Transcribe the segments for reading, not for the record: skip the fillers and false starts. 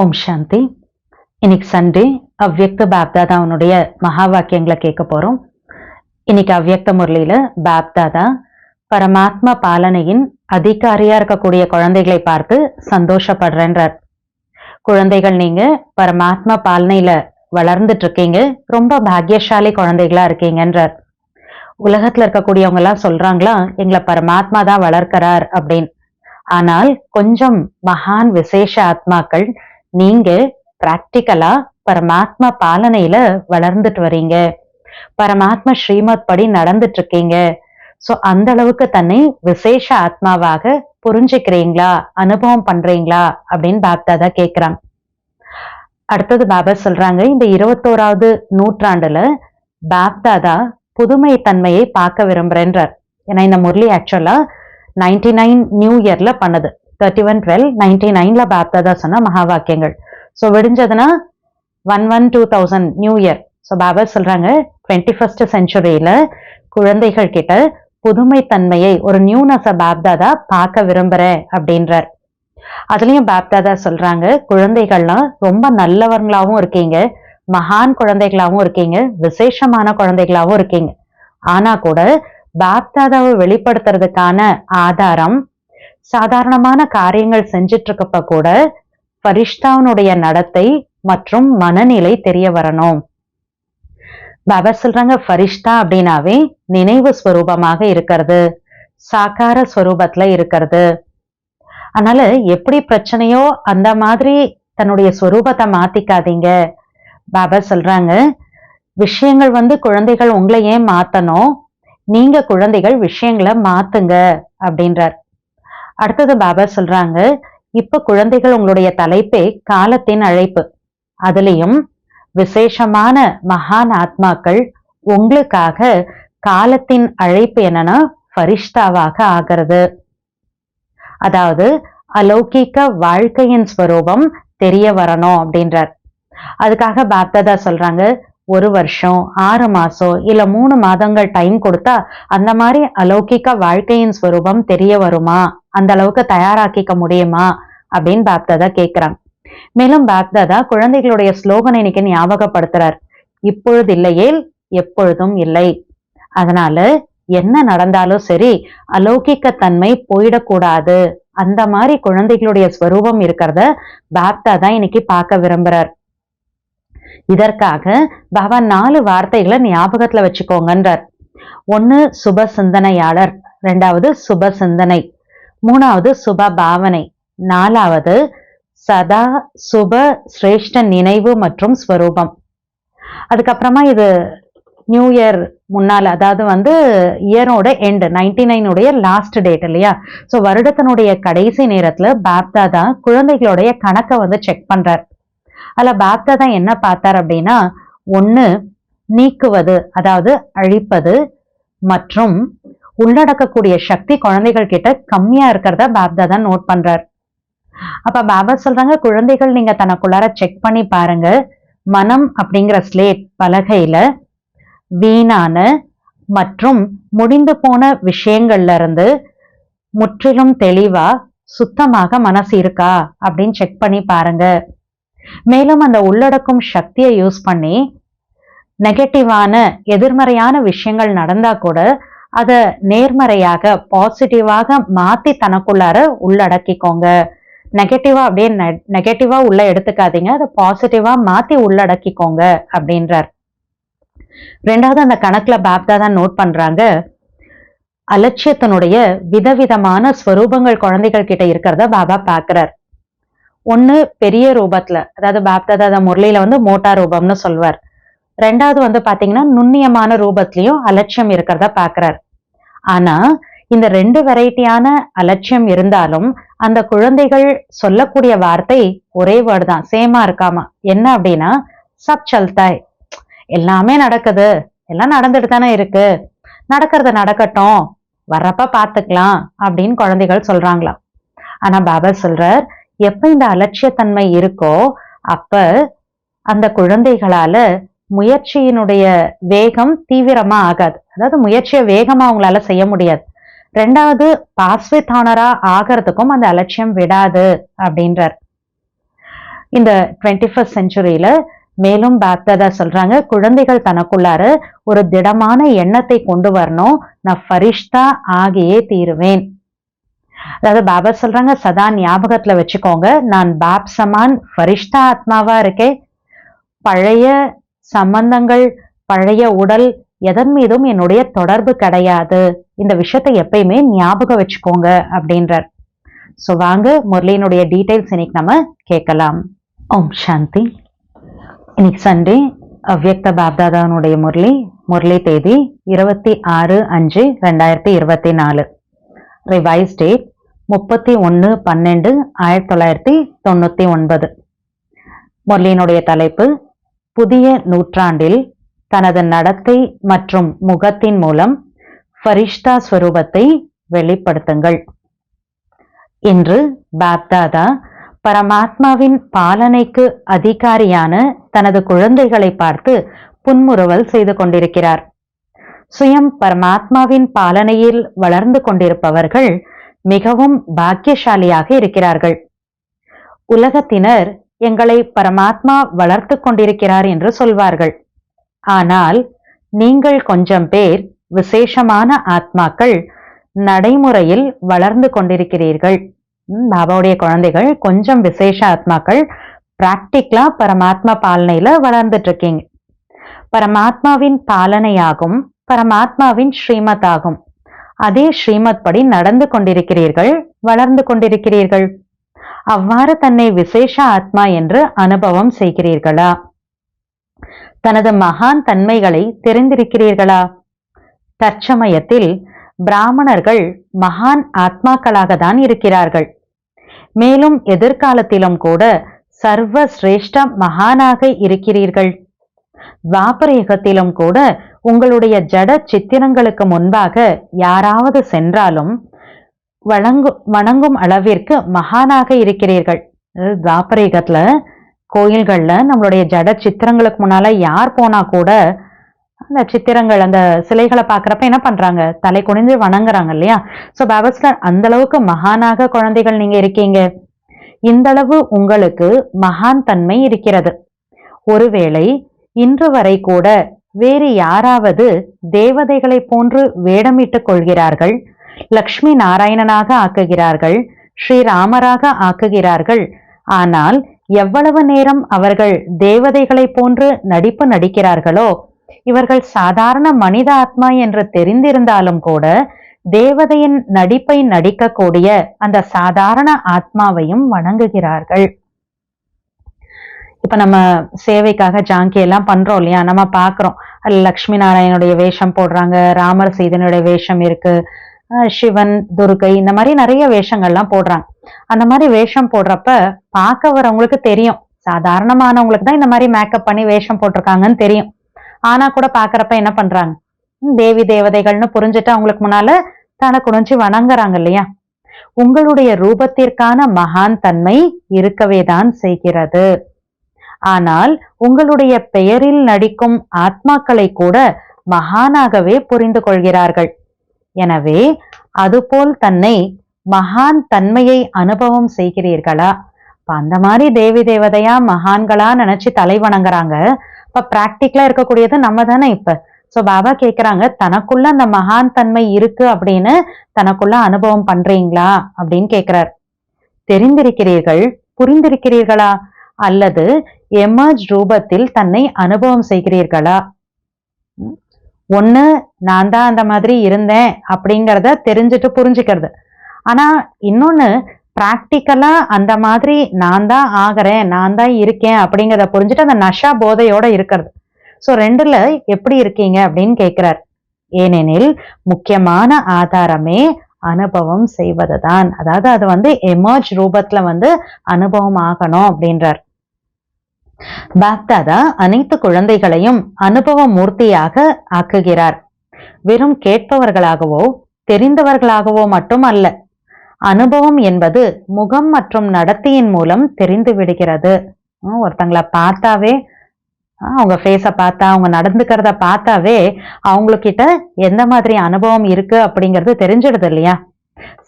ஓம் சாந்தி. இன்னைக்கு சண்டே அவ்யக்த பாப்தாதா அவனுடைய மகா வாக்கியங்களை கேட்க போறோம். இன்னைக்கு அவ்யக்த முரளியில பாப்தாதா பரமாத்மா பாலனையின் அதிகாரியா இருக்கக்கூடிய குழந்தைகளை பார்த்து சந்தோஷப்படுறேன்றார். குழந்தைகள், நீங்க பரமாத்மா பாலனையில வளர்ந்துட்டு இருக்கீங்க, ரொம்ப பாக்கியசாலி குழந்தைகளா இருக்கீங்கன்றார். உலகத்துல இருக்கக்கூடியவங்க எல்லாம் சொல்றாங்களா, எங்களை பரமாத்மா தான் வளர்க்கிறார் அப்படின்னு. ஆனால் கொஞ்சம் மகான் விசேஷ ஆத்மாக்கள், நீங்க பிராக்டிக்கலா பரமாத்மா பாலனையில வளர்ந்துட்டு வரீங்க, பரமாத்மா ஸ்ரீமத் படி நடந்துட்டு இருக்கீங்க. சோ அந்த அளவுக்கு தன்னை விசேஷ ஆத்மாவாக புரிஞ்சுக்கிறீங்களா, அனுபவம் பண்றீங்களா அப்படின்னு பாப்தாதா கேக்குறாங்க. அடுத்தது பாபா சொல்றாங்க, இந்த 21வது நூற்றாண்டுல பாப்தாதா புதுமை தன்மையை பார்க்க விரும்புறேன்றார். ஏன்னா இந்த முரளி ஆக்சுவலா 99 நியூ இயர்ல பண்ணது. 31/12/99ல பாப்தாதா சொன்ன மகா வாக்கியங்கள். ஸோ விடிஞ்சதுன்னா 11/2000 நியூ இயர். ஸோ பாபா சொல்றாங்க, 21st செஞ்சுரியில குழந்தைகள் கிட்ட புதுமை தன்மையை, ஒரு நியூனஸ பாப்தாதா பார்க்க விரும்புறேன் அப்படின்றார். அதுலயும் பாப்தாதா சொல்றாங்க, குழந்தைகள்லாம் ரொம்ப நல்லவங்களாவும் இருக்கீங்க, மகான் குழந்தைகளாவும் இருக்கீங்க, விசேஷமான குழந்தைகளாவும் இருக்கீங்க. ஆனா கூட பாப்தாதாவை வெளிப்படுத்துறதுக்கான ஆதாரம் சாதாரணமான காரியங்கள் செஞ்சிட்டு இருக்கப்ப கூட ஃபரிஷ்தாவுடைய நடத்தை மற்றும் மனநிலை தெரிய வரணும். பாபா சொல்றாங்க, ஃபரிஷ்தா அப்படின்னாவே நினைவு ஸ்வரூபமாக இருக்கிறது, சாக்கார ஸ்வரூபத்துல இருக்கிறது. அதனால எப்படி பிரச்சனையோ அந்த மாதிரி தன்னுடைய ஸ்வரூபத்தை மாத்திக்காதீங்க. பாபா சொல்றாங்க, விஷயங்கள் குழந்தைகள் உங்களை ஏன் மாத்தணும், நீங்க குழந்தைகள் விஷயங்களை மாத்துங்க அப்படின்றார். அடுத்தது பாபா சொல்றாங்க, இப்ப குழந்தைகள் உங்களுடைய தலைப்பே காலத்தின் அழைப்பு. அதுலயும் விசேஷமான மகான் ஆத்மாக்கள் உங்களுக்காக காலத்தின் அழைப்பு என்னன்னா ஃபரிஷ்தாவாக ஆகிறது. அதாவது அலௌகிக்க வாழ்க்கையின் ஸ்வரூபம் தெரிய வரணும் அப்படின்றார். அதுக்காக பாப்தாதா சொல்றாங்க, 1 வருஷம் 6 மாசம் இல்ல 3 மாதங்கள் டைம் கொடுத்தா அந்த மாதிரி அலௌகிக்க வாழ்க்கையின் ஸ்வரூபம் தெரிய வருமா, அந்த அளவுக்கு தயாராக்கிக்க முடியுமா அப்படின்னு பாப்தாதா கேக்குறாங்க. மேலும் பாப்தாதா குழந்தைகளுடைய ஸ்லோகனை இன்னைக்கு ஞாபகப்படுத்துறார், இப்பொழுது இல்லையேல் எப்பொழுதும் இல்லை. அதனால என்ன நடந்தாலும் சரி அலௌகிக்க தன்மை போயிடக்கூடாது. அந்த மாதிரி குழந்தைகளுடைய ஸ்வரூபம் இருக்கிறத பாப்தாதா இன்னைக்கு பார்க்க விரும்புறார். இதற்காக பாபா 4 வார்த்தைகளை ஞாபகத்துல வச்சுக்கோங்கன்றார். 1 சுப சிந்தனையாளர், 2வது சுப சிந்தனை, 3வது சுப பாவனை, 4வது சதா சுப சிரேஷ்ட நினைவு மற்றும் ஸ்வரூபம். அதுக்கப்புறமா இது நியூ இயர் முன்னால, அதாவது இயரோட எண்ட் 99 லாஸ்ட் டேட் இல்லையா. ஸோ வருடத்தினுடைய கடைசி நேரத்துல பாப்தாதா குழந்தைகளுடைய கணக்கை செக் பண்றார். அதுல பாப்தாதா என்ன பார்த்தார் அப்படின்னா, 1 நீக்குவது, அதாவது அழிப்பது மற்றும் உள்ளடக்கக்கூடிய சக்தி குழந்தைகள் கிட்ட கம்மியா இருக்கிறத பாப்தாதா நோட் பண்றார். அப்ப பாபா சொல்றாங்க, குழந்தைகள் நீங்க தனக்குள்ளார செக் பண்ணி பாருங்க, மனம் அப்படிங்கிற ஸ்லேட் பலகையில வீணான மற்றும் முடிந்து போன விஷயங்கள்ல இருந்து முற்றிலும் தெளிவா சுத்தமாக மனசு இருக்கா அப்படின்னு செக் பண்ணி பாருங்க. மேலும் அந்த உள்ளடக்கும் சக்தியை யூஸ் பண்ணி நெகட்டிவான எதிர்மறையான விஷயங்கள் நடந்தா கூட அதை நேர்மறையாக பாசிட்டிவாக மாத்தி தனக்குள்ளார உள்ளடக்கிக்கோங்க. நெகட்டிவா அப்படியே நெகட்டிவா உள்ள எடுத்துக்காதீங்க, அதை பாசிட்டிவா மாத்தி உள்ளடக்கிக்கோங்க அப்படின்றார். 2வது அந்த கணக்குல பாப்தாதா நோட் பண்றாங்க, அலட்சியத்தினுடைய விதவிதமான ஸ்வரூபங்கள் குழந்தைகள் கிட்ட இருக்கிறத பாபா பாக்குறார். 1 பெரிய ரூபத்துல, அதாவது பாப்தாதா முரளியில மோட்டா ரூபம்னு சொல்வார். 2வது பாத்தீங்கன்னா நுண்ணியமான ரூபத்திலையும் அலட்சியம் இருக்கிறத பாக்குறார். ஆனா இந்த 2 வெரைட்டியான அலட்சியம் இருந்தாலும் அந்த குழந்தைகள் சொல்லக்கூடிய வார்த்தை ஒரே வேர்டு தான், சேமா இருக்காமா. என்ன அப்படின்னா, சப் சல்தாய், எல்லாமே நடக்குது, எல்லாம் நடந்துட்டு தானே இருக்கு, நடக்கிறது நடக்கட்டும், வர்றப்ப பாத்துக்கலாம் அப்படின்னு குழந்தைகள் சொல்றாங்களாம். ஆனா பாபா சொல்றார், எப்ப இந்த அலட்சியத்தன்மை இருக்கோ அப்ப அந்த குழந்தைகளால முயற்சியினுடைய வேகம் தீவிரமா ஆகாது. அதாவது முயற்சியை வேகமா அவங்களால செய்ய முடியாது. 2வது பாஸ்வித் ஆனரா ஆகிறதுக்கும் அந்த அலட்சியம் விடாது அப்படின்றார். இந்த 21st செஞ்சுரியில மேலும் பாப்தாதா சொல்றாங்க, குழந்தைகள் தனக்குள்ளார ஒரு திடமான எண்ணத்தை கொண்டு வரணும், நான் ஃபரிஷ்தா ஆகியே தீருவேன். அதாவது பாபா சொல்றாங்க, சதா ஞாபகத்துல வச்சுக்கோங்க, நான் பாப் சமான் ஃபரிஷ்தா ஆத்மாவா இருக்கேன். பழைய சம்பந்தங்கள், பழைய உடல், எதன் மீதும் என்னுடைய தொடர்பு கிடையாது. இந்த விஷயத்தை எப்பயுமே ஞாபகம் வச்சுக்கோங்க அப்படின்றார். ஸோ வாங்க முரளியினுடைய டீடைல்ஸ் இன்னைக்கு நம்ம கேட்கலாம். ஓம் சாந்தி. இன்னைக்கு சண்டே அவ்யக்த பாப்தாதானுடைய முரளி தேதி 26/5/2024. Revise date 31/12/1999. முரளியினுடைய தலைப்பு, புதிய நூற்றாண்டில் தனது நடத்தை மற்றும் முகத்தின் மூலம் ஃபரிஷ்தா ஸ்வரூபத்தை வெளிப்படுத்துங்கள். இன்று பாப்தாதா பரமாத்மாவின் பாலனைக்கு அதிகாரியான தனது குழந்தைகளை பார்த்து புன்முறுவல் செய்து கொண்டிருக்கிறார். சுயம் பரமாத்மாவின் பாலனையில் வளர்ந்து கொண்டிருப்பவர்கள் மிகவும் பாக்கியசாலியாக இருக்கிறார்கள். உலகத்தினர் எங்களை பரமாத்மா வளர்த்து கொண்டிருக்கிறார் என்று சொல்வார்கள். ஆனால் நீங்கள் கொஞ்சம் பேர் விசேஷமான ஆத்மாக்கள் நடைமுறையில் வளர்ந்து கொண்டிருக்கிறீர்கள். பாபாவுடைய குழந்தைகள் கொஞ்சம் விசேஷ ஆத்மாக்கள் பிராக்டிக்கலா பரமாத்மா பாலனையில வளர்ந்துட்டு இருக்கீங்க. பரமாத்மாவின் பாலனையாகும் பரமாத்மாவின் ஸ்ரீமத் ஆகும். அதே ஸ்ரீமத் படி நடந்து கொண்டிருக்கிறீர்கள், வளர்ந்து கொண்டிருக்கிறீர்கள். அவ்வாறு தன்னை விசேஷ ஆத்மா என்று அனுபவம் செய்கிறீர்களா? தனது மகான் தன்மைகளை தெரிந்திருக்கிறீர்களா? தற்சமயத்தில் பிராமணர்கள் மகான் ஆத்மாக்களாக தான் இருக்கிறார்கள். மேலும் எதிர்காலத்திலும் கூட சர்வ சிரேஷ்ட மகானாக இருக்கிறீர்கள். துவாபர யுகத்திலும் கூட உங்களுடைய ஜட சித்திரங்களுக்கு முன்பாக யாராவது சென்றாலும் வணங்கும் அளவிற்கு மகானாக இருக்கிறீர்கள். துவாபர யுகத்துல கோயில்கள்ல நம்மளுடைய ஜட சித்திரங்களுக்கு முன்னால யார் போனா கூட அந்த சித்திரங்கள், அந்த சிலைகளை பாக்குறப்ப என்ன பண்றாங்க, தலை குனிந்து வணங்குறாங்க இல்லையா? சோ பாபாஸ்ல அந்த அளவுக்கு மகானாக குழந்தைகள் நீங்க இருக்கீங்க. இந்த அளவு உங்களுக்கு மகான் தன்மை இருக்கிறது. ஒருவேளை இன்று வரை கூட வேறு யாராவது தேவதைகளை போன்று வேடமிட்டுக் கொள்கிறார்கள், லக்ஷ்மி நாராயணனாக ஆக்குகிறார்கள், ஸ்ரீராமராக ஆக்குகிறார்கள். ஆனால் எவ்வளவு நேரம் அவர்கள் தேவதைகளை போன்று நடிப்பு நடிக்கிறார்களோ, இவர்கள் சாதாரண மனித ஆத்மா என்று தெரிந்திருந்தாலும் கூட தேவதையின் நடிப்பை நடிக்கக்கூடிய அந்த சாதாரண ஆத்மாவையும் வணங்குகிறார்கள். இப்ப நம்ம சேவைக்காக ஜாங்கி எல்லாம் பண்றோம் இல்லையா? நம்ம பாக்குறோம், லக்ஷ்மி நாராயணனுடைய வேஷம் போடுறாங்க, ராமர் சீதனுடைய வேஷம் இருக்கு, சிவன், துர்கை, இந்த மாதிரி நிறைய வேஷங்கள்லாம் போடுறாங்க. அந்த மாதிரி வேஷம் போடுறப்ப பார்க்க வரவங்களுக்கு தெரியும், சாதாரணமானவங்களுக்கு தான் இந்த மாதிரி மேக்கப் பண்ணி வேஷம் போட்டிருக்காங்கன்னு தெரியும். ஆனா கூட பாக்குறப்ப என்ன பண்றாங்க, தேவி தேவதைகள்னு புரிஞ்சுட்டு அவங்களுக்கு முன்னால தலை குனிஞ்சு வணங்குறாங்க இல்லையா? உங்களுடைய ரூபத்திற்கான மகான் தன்மை இருக்கவே தான் செய்கிறது. ஆனால் உங்களுடைய பெயரில் நடிக்கும் ஆத்மாக்களை கூட மகானாகவே புரிந்து கொள்கிறார்கள். எனவே அதுபோல் தன்னை மகான் தன்மையை அனுபவம் செய்கிறீர்களா? அந்த மாதிரி தேவி தேவதையா மகான்களா நினைச்சு தலை வணங்குறாங்க. இப்ப பிராக்டிக்கலா இருக்கக்கூடியது நம்ம தானே இப்ப. சோ பாபா கேக்குறாங்க, தனக்குள்ள அந்த மகான் தன்மை இருக்கு அப்படின்னு தனக்குள்ள அனுபவம் பண்றீங்களா அப்படின்னு கேக்குறார். தெரிந்திருக்கிறீர்கள், புரிந்திருக்கிறீர்களா? அல்லது எமர்ஜ் ரூபத்தில் தன்னை அனுபவம் செய்கிறீர்களா? ஒண்ணு நான் தான் அந்த மாதிரி இருந்தேன் அப்படிங்கிறத தெரிஞ்சுட்டு புரிஞ்சுக்கிறது. ஆனா இன்னொன்னு பிராக்டிக்கலா அந்த மாதிரி நான் தான் ஆகிறேன், நான் தான் இருக்கேன் அப்படிங்கிறத புரிஞ்சுட்டு அந்த நஷா போதையோட இருக்கிறது. சோ ரெண்டுல எப்படி இருக்கீங்க அப்படின்னு கேட்கிறார். ஏனெனில் முக்கியமான ஆதாரமே அனுபவம் செய்வதுதான். அதாவது அது எமர்ஜ் ரூபத்துல அனுபவம் ஆகணும் அப்படின்றார். பாப்தாதா அனைத்து குழந்தைகளையும் அனுபவ மூர்த்தியாக ஆக்குகிறார். வெறும் கேட்பவர்களாகவோ தெரிந்தவர்களாகவோ மட்டும் அல்ல. அனுபவம் என்பது முகம் மற்றும் நடத்தையின் மூலம் தெரிந்து விடுகிறது. ஒருத்தங்களை பார்த்தாவே, அவங்க ஃபேஸ பார்த்தா, அவங்க நடந்துக்கிறத பார்த்தாவே அவங்கக்கிட்ட எந்த மாதிரி அனுபவம் இருக்கு அப்படிங்கிறது தெரிஞ்சிடுது இல்லையா?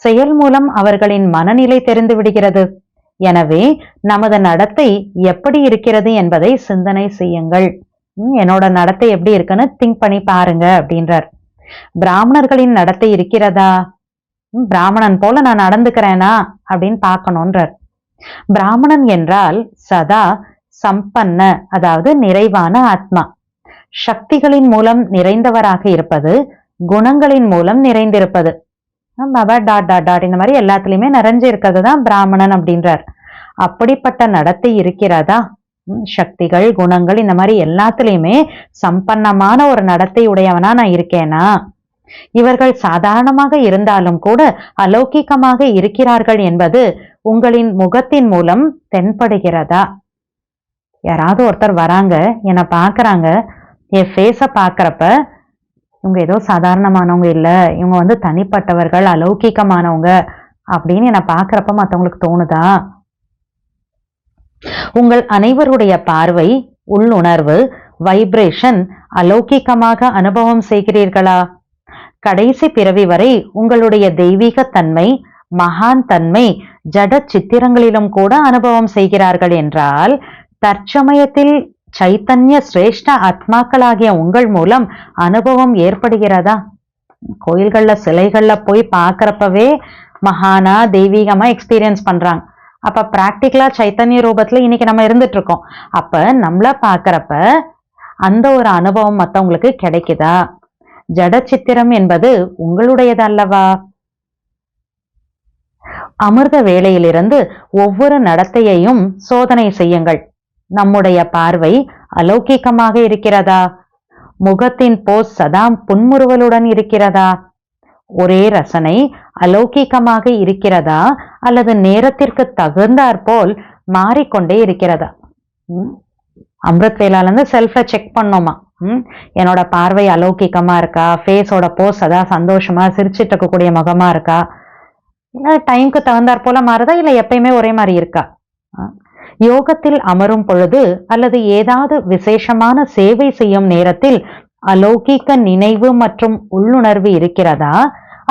செயல் மூலம் அவர்களின் மனநிலை தெரிந்து விடுகிறது. எனவே நமது நடத்தை எப்படி இருக்கிறது என்பதை சிந்தனை செய்யுங்கள். என்னோட நடத்தை எப்படி இருக்குன்னு திங்க் பண்ணி பாருங்க அப்படின்றார். பிராமணர்களின் நடத்தை இருக்கிறதா? பிராமணன் போல நான் நடந்துக்கிறேனா அப்படின்னு பார்க்கணும்ன்றார். பிராமணன் என்றால் சதா சம்பன்ன, அதாவது நிறைவான ஆத்மா. சக்திகளின் மூலம் நிறைந்தவராக இருப்பது, குணங்களின் மூலம் நிறைந்திருப்பது. இந்த மாதிரி எல்லாத்துலயுமே நிறைஞ்சு இருக்கிறது தான் பிராமணன் அப்படின்றார். அப்படிப்பட்ட நடத்தை இருக்கிறதா? சக்திகள், குணங்கள், இந்த மாதிரி எல்லாத்துலயுமே சம்பன்னமான ஒரு நடத்தை உடையவனா நான் இருக்கேனா? இவர்கள் சாதாரணமாக இருந்தாலும் கூட அலௌகிகமாக இருக்கிறார்கள் என்பது உங்களின் முகத்தின் மூலம் தென்படுகிறதா? யாராவது ஒருத்தர் வராங்க, என்னை பாக்குறாங்க, என் ஃபேஸ பாக்குறப்ப இவங்க ஏதோ சாதாரணமானவங்க இல்ல, இவங்க தனிப்பட்டவர்கள், அலௌகிகமானவங்க அப்படின்னு என்னை பாக்குறப்ப மத்தவங்களுக்கு தோணுதா? உங்கள் அனைவருடைய பார்வை, உள்ளுணர்வு, வைப்ரேஷன் அலௌகிகமாக அனுபவம் செய்கிறீர்களா? கடைசி பிறவி வரை உங்களுடைய தெய்வீக தன்மை, மகான் தன்மை ஜட சித்திரங்களிலும் கூட அனுபவம் செய்கிறார்கள் என்றால், தற்சமயத்தில் சைத்தன்ய சிரேஷ்ட ஆத்மாக்களாகிய உங்கள் மூலம் அனுபவம் ஏற்படுகிறதா? கோயில்கள்ல சிலைகள்ல போய் பார்க்கறப்பவே மகானா தெய்வீகமா எக்ஸ்பீரியன்ஸ் பண்றாங்க. அப்ப பிராக்டிக்கலா சைத்தன்ய ரூபத்துல இன்னைக்கு நம்ம இருந்துட்டு இருக்கோம். அப்ப நம்மள பாக்குறப்ப அந்த ஒரு அனுபவம் மத்தவங்களுக்கு கிடைக்குதா? ஜட சித்திரம் என்பது உங்களுடையது அல்லவா? அமிர்த வேளையிலிருந்து ஒவ்வொரு நடத்தையையும் சோதனை செய்யுங்கள். நம்முடைய பார்வை அலௌகிகமாக இருக்கிறதா? முகத்தின் போஸ் சதா புன்முறுவலுடன் இருக்கிறதா? ஒரே ரசனை அலௌகிகமாக இருக்கிறதா அல்லது நேரத்திற்கு தகுந்தாற்போல் மாறிக்கொண்டே இருக்கிறதா? அமிர்த் வேளால செல்ஃப்ல செக் பண்ணோமா, என்னோட பார்வை அலௌகிகமா இருக்கா, ஃபேஸோட போஸ் அதான் சந்தோஷமா சிரிச்சிட்டு இருக்கக்கூடிய முகமா இருக்கா, இல்ல டைம்க்கு தகுந்தாற் போல மாறுதா, இல்ல எப்பயுமே ஒரே மாதிரி இருக்கா? யோகத்தில் அமரும் பொழுது அல்லது ஏதாவது விசேஷமான சேவை செய்யும் நேரத்தில் அலௌகிக நினைவு மற்றும் உள்ளுணர்வு இருக்கிறதா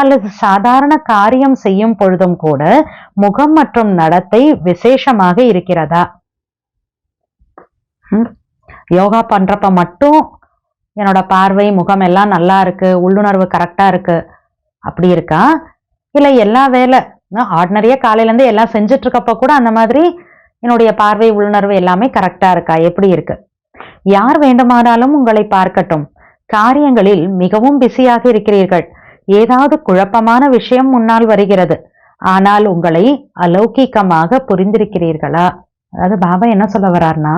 அல்லது சாதாரண காரியம் செய்யும் பொழுதும் கூட முகம் மற்றும் நடத்தை விசேஷமாக இருக்கிறதா? யோகா பண்றப்ப மட்டும் என்னோட பார்வை, முகம் எல்லாம் நல்லா இருக்கு, உள்ளுணர்வு கரெக்டா இருக்கு அப்படி இருக்கா? இல்ல எல்லா வேலை ஆர்டினரியா காலையில இருந்து எல்லாம் செஞ்சுட்டு இருக்கப்ப கூட அந்த மாதிரி என்னுடைய பார்வை, உள்ளுணர்வு எல்லாமே கரெக்டா இருக்கா? எப்படி இருக்கு? யார் வேண்டுமானாலும் உங்களை பார்க்கட்டும், காரியங்களில் மிகவும் பிஸியாக இருக்கிறீர்கள். ஏதாவது குழப்பமான விஷயம் முன்னால் வருகிறது, ஆனால் உங்களை அலௌகிகமாக புரிந்திருக்கிறீர்களா? அதாவது பாபா என்ன சொல்ல வர்றாருன்னா,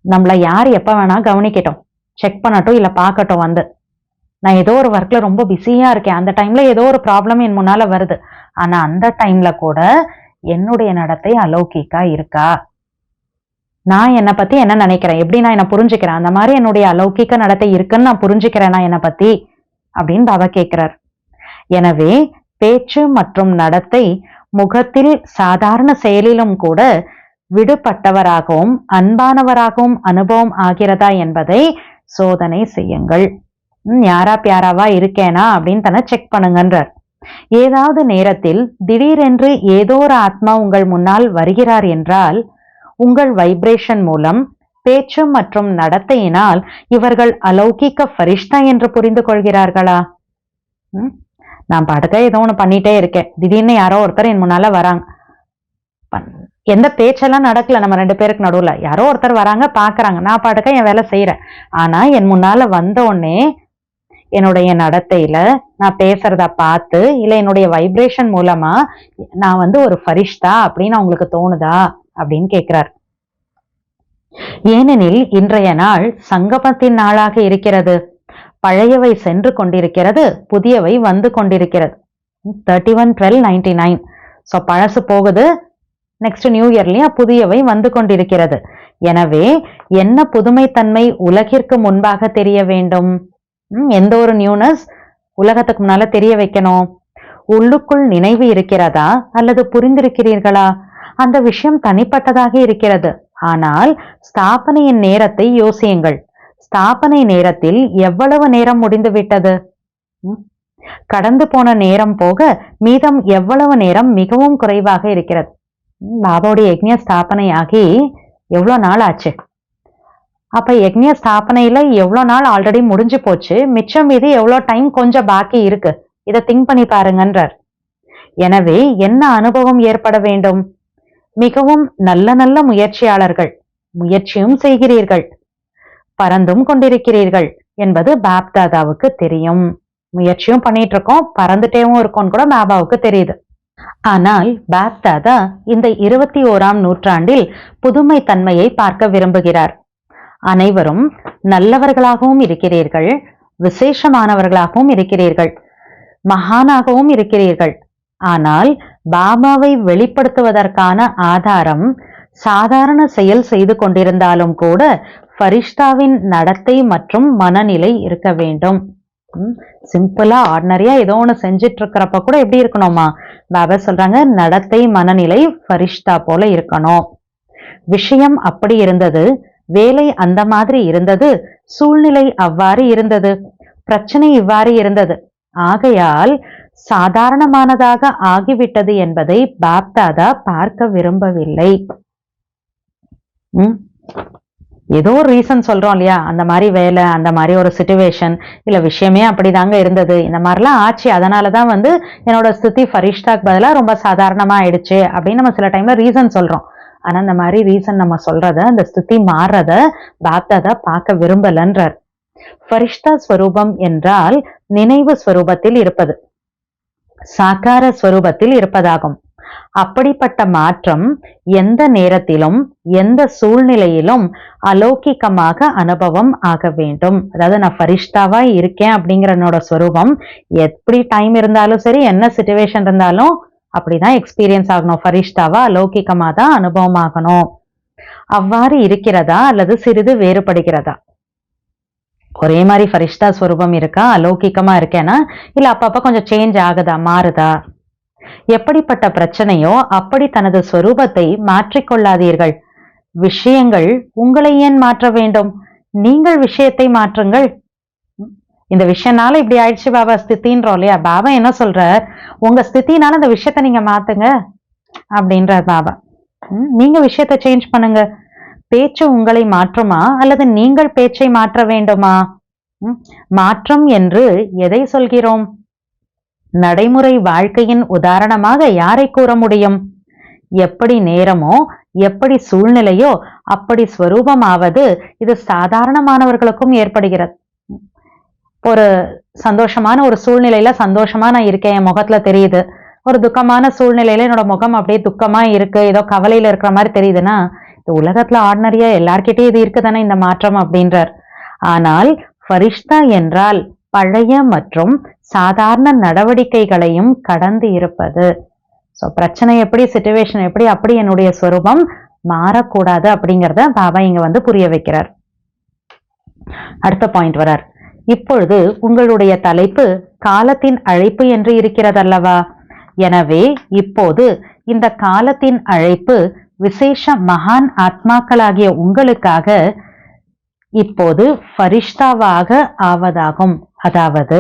நம்மள யார் எப்ப வேணா கவனிக்கட்டும், செக் பண்ணட்டும், இல்ல பார்க்கட்டும். நான் ஏதோ ஒரு ஒர்க்ல ரொம்ப பிஸியா இருக்கேன், அந்த டைம்ல ஏதோ ஒரு ப்ராப்ளம் என் முன்னால வருது, ஆனா அந்த டைம்ல கூட என்னுடைய நடத்தை அலௌகிக்கா இருக்கா? நான் என்னை பத்தி என்ன நினைக்கிறேன், எப்படி நான் என்ன புரிஞ்சுக்கிறேன், அந்த மாதிரி என்னுடைய அலௌகிக்க நடத்தை இருக்குன்னு நான் புரிஞ்சுக்கிறேனா என்னை பத்தி அப்படின்னு பாபா கேட்கிறார். எனவே பேச்சு மற்றும் நடத்தை முகத்தில் சாதாரண செயலிலும் கூட விடுபட்டவராகவும் அன்பானவராகவும் அனுபவம் ஆகிறதா என்பதை சோதனை செய்யுங்கள். யாரா பியாராவா இருக்கேனா அப்படின்னு தன்னை செக் பண்ணுங்கன்றார். ஏதாவது நேரத்தில் திடீரென்று ஏதோ ஒரு ஆத்மா உங்கள் முன்னால் வருகிறார் என்றால் உங்கள் வைப்ரேஷன் மூலம், பேச்சு மற்றும் நடத்தையினால் இவர்கள் அலௌகிக்க ஃபரிஷ்தா என்று புரிந்து கொள்கிறார்களா? நான் பாட்டுக்க ஏதோ ஒண்ணு பண்ணிட்டே இருக்கேன், திடீர்னு யாரோ ஒருத்தர் என் முன்னால வராங்க, எந்த பேச்செல்லாம் நடக்கல நம்ம ரெண்டு பேருக்கு நடுவுல, யாரோ ஒருத்தர் வராங்க பாக்குறாங்க, நான் பாட்டுக்க என் வேலை செய்யறேன். ஆனா என் முன்னால வந்த உடனே என்னுடைய நடத்தையில நான் பேசுறத பார்த்து இல்ல என்னுடைய வைப்ரேஷன் மூலமா நான் ஒரு ஃபரிஷ்தா அப்படின்னு அவங்களுக்கு தோணுதா அப்படின்னு கேட்கிறார். ஏனெனில் இன்றைய நாள் சங்கமத்தின் நாளாக இருக்கிறது. பழையவை சென்று கொண்டிருக்கிறது, புதியவை வந்து கொண்டிருக்கிறது. 31/12/99. ஸோ பழசு போகுது, நெக்ஸ்ட் நியூ இயர்லயும் புதியவை வந்து கொண்டிருக்கிறது. எனவே என்ன புதுமைத்தன்மை உலகிற்கு முன்பாக தெரிய வேண்டும்? எந்த ஒரு நியூனஸ் உலகத்துக்கு முன்னால தெரிய வைக்கணும்? உள்ளுக்குள் நினைவு இருக்கிறதா அல்லது புரிந்திருக்கிறீர்களா? அந்த விஷயம் தனிப்பட்டதாக இருக்கிறது. ஆனால் ஸ்தாபனையின் நேரத்தை யோசியுங்கள். ஸ்தாபனை நேரத்தில் எவ்வளவு நேரம் முடிந்து விட்டது? கடந்து போன நேரம் போக மீதம் எவ்வளவு நேரம் மிகவும் குறைவாக இருக்கிறது. பாபாவுடைய யக்ஞ ஸ்தாபனையாகி எவ்வளவு நாள் ஆச்சு? அப்ப யக்ஞ ஸ்தாபனையில எவ்வளவு நாள் ஆல்ரெடி முடிஞ்சு போச்சு, மிச்சம் மீது எவ்வளவு டைம் கொஞ்சம் பாக்கி இருக்கு, இதை திங்க் பண்ணி பாருங்கன்றார். எனவே என்ன அனுபவம் ஏற்பட வேண்டும்? மிகவும் நல்ல நல்ல முயற்சியாளர்கள், முயற்சியும் செய்கிறீர்கள், பறந்தும் கொண்டிருக்கிறீர்கள் என்பது பாப்தாதாவுக்கு தெரியும். முயற்சியும் பண்ணிட்டு இருக்கோம், பறந்துட்டேவும் இருக்கோம் கூட பாபாவுக்கு தெரியுது. ஆனால் பாப்தாதா இந்த 21ஆம் நூற்றாண்டில் புதுமை தன்மையை பார்க்க விரும்புகிறார். அனைவரும் நல்லவர்களாகவும் இருக்கிறீர்கள், விசேஷமானவர்களாகவும் இருக்கிறீர்கள், மகானாகவும் இருக்கிறீர்கள். ஆனால் பாபாவை வெளிப்படுத்துவதற்கான ஆதாரம் சாதாரண செயல் செய்து கொண்டிருந்தாலும் கூட ஃபரிஷ்தாவின் நடத்தை மற்றும் மனநிலை இருக்க வேண்டும். சிம்பிளா ஆர்டினரியா ஏதோ ஒண்ணு செஞ்சிட்டு இருக்கிறப்ப கூட எப்படி இருக்கணுமா? பாபா சொல்றாங்க, நடத்தை மனநிலை ஃபரிஷ்தா போல இருக்கணும். விஷயம் அப்படி இருந்தது, வேலை அந்த மாதிரி இருந்தது, சூழ்நிலை அவ்வாறு இருந்தது, பிரச்சனை இவ்வாறு இருந்தது, ஆகையால் சாதாரணமானதாக ஆகிவிட்டது என்பதை பாப்தாதா பார்க்க விரும்பவில்லை. ஏதோ ஒரு ரீசன் சொல்றோம் இல்லையா, அந்த மாதிரி வேலை, அந்த மாதிரி ஒரு சிச்சுவேஷன், இல்ல விஷயமே அப்படிதாங்க இருந்தது, இந்த மாதிரிலாம் ஆச்சு, அதனாலதான் என்னோட ஸ்திதி ஃபரிஷ்தாக்கு பதிலா ரொம்ப சாதாரணமா ஆயிடுச்சு அப்படின்னு நம்ம சில டைம்ல ரீசன் சொல்றோம். ஆனா அந்த மாதிரி ரீசன் நம்ம சொல்றத, அந்த ஸ்திதி மாறுறத பாப்தாதா பார்க்க விரும்பலன்றார். ஃபரிஷ்தா ஸ்வரூபம் என்றால் நினைவு ஸ்வரூபத்தில் இருப்பது, சாக்கார ஸ்வரூபத்தில் இருப்பதாகும். அப்படிப்பட்ட மாற்றம் எந்த நேரத்திலும் எந்த சூழ்நிலையிலும் அலௌகிகமாக அனுபவம் ஆக வேண்டும். அதாவது நான் ஃபரிஷ்தாவா இருக்கேன் அப்படிங்கிற என்னோட ஸ்வரூபம் எப்படி டைம் இருந்தாலும் சரி, என்ன சிச்சுவேஷன் இருந்தாலும் அப்படிதான் எக்ஸ்பீரியன்ஸ் ஆகணும். ஃபரிஷ்தாவா அலௌகிகமா தான் அனுபவம் ஆகணும். அவ்வாறு இருக்கிறதா அல்லது சிறிது வேறுபடுகிறதா? ஒரே மாதிரி ஃபரிஷ்தா ஸ்வரூபம் இருக்கா, அலௌகிகமா இருக்கேனா, இல்ல அப்பப்ப கொஞ்சம் சேஞ்ச் ஆகுதா, மாறுதா? எப்படிப்பட்ட பிரச்சனையோ அப்படி தனது ஸ்வரூபத்தை மாற்றிக்கொள்ளாதீர்கள். விஷயங்கள் உங்களை ஏன் மாற்ற வேண்டும்? நீங்கள் விஷயத்தை மாற்றுங்கள். இந்த விஷயனால இப்படி ஆயிடுச்சு பாபா ஸ்திதின்றோம் இல்லையா, பாபா என்ன சொல்ற, உங்க ஸ்திதினால இந்த விஷயத்த நீங்க மாத்துங்க அப்படின்றார் பாபா. நீங்க விஷயத்த சேஞ்ச் பண்ணுங்க. பேச்சு உங்களை மாற்றுமா அல்லது நீங்கள் பேச்சை மாற்ற வேண்டுமா? மாற்றம் என்று எதை சொல்கிறோம்? நடைமுறை வாழ்க்கையின் உதாரணமாக யாரை கூற முடியும்? எப்படி நேரமோ எப்படி சூழ்நிலையோ அப்படி ஸ்வரூபமாவது இது சாதாரணமானவர்களுக்கும் ஏற்படுகிறது. ஒரு சந்தோஷமான ஒரு சூழ்நிலையில சந்தோஷமா நான் இருக்கேன், என் முகத்துல தெரியுது. ஒரு துக்கமான சூழ்நிலையில என்னோட முகம் அப்படியே துக்கமா இருக்கு, ஏதோ கவலையில இருக்கிற மாதிரி தெரியுதுன்னா, இந்த உலகத்துல ஆர்டினரியா எல்லார்கிட்டயும் இது இருக்குதானே இந்த மாற்றம் அப்படின்றார். ஆனால் ஃபரிஷ்தா என்றால் பழைய மற்றும் சாதாரண நடவடிக்கைகளையும் கடந்து இருப்பது. ஸோ பிரச்சனை எப்படி, சிச்சுவேஷன் எப்படி, அப்படி என்னுடைய ஸ்வரூபம் மாறக்கூடாது அப்படிங்கிறத பாபா இங்க புரிய வைக்கிறார். அடுத்த பாயிண்ட் வரார். இப்பொழுது உங்களுடைய தலைப்பு காலத்தின் அழைப்பு என்று இருக்கிறதல்லவா? எனவே இப்போது இந்த காலத்தின் அழைப்பு விசேஷ மகான் ஆத்மாக்களாகிய உங்களுக்காக இப்போது ஃபரிஷ்தாவாக ஆவதாகும். அதாவது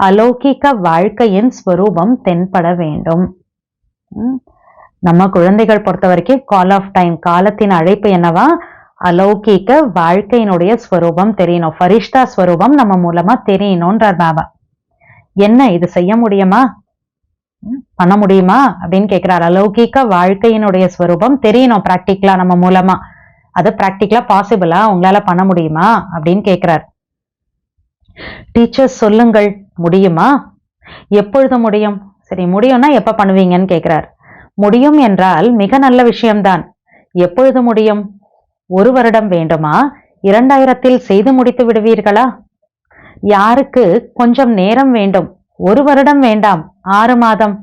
அலௌகிக வாழ்க்கையின் ஸ்வரூபம் தென்பட வேண்டும். நம்ம குழந்தைகள் பொறுத்த வரைக்கும் கால் ஆஃப் டைம், காலத்தின் அழைப்பு என்னவா? அலௌகிக வாழ்க்கையினுடைய ஸ்வரூபம் தெரியணும், ஃபரிஷ்தா ஸ்வரூபம் நம்ம மூலமா தெரியணும்ன்றார் பாபா. என்ன இது செய்ய முடியுமா, பண்ண முடியுமா அப்படின்னு கேட்கிறார். அலௌகிக வாழ்க்கையினுடைய ஸ்வரூபம் தெரியணும் பிராக்டிக்கலா நம்ம மூலமா, அது பிராக்டிக்கலா பாசிபிளா, உங்களால பண்ண முடியுமா அப்படின்னு கேட்கிறார். டீச்சர்ஸ் சொல்லுங்கள், முடியுமா? எப்பொழுது முடியும்? சரி, முடியும்னா எப்ப பண்ணுவீங்கன்னு கேட்கிறார். முடியும் என்றால் மிக நல்ல விஷயம்தான். எப்பொழுது முடியும்? 1 வருடம் வேண்டுமா? 2000 செய்து முடித்து விடுவீர்களா? யாருக்கு கொஞ்சம் நேரம் வேண்டும்? 1 வருடம் வேண்டாம், 6 மாதம்,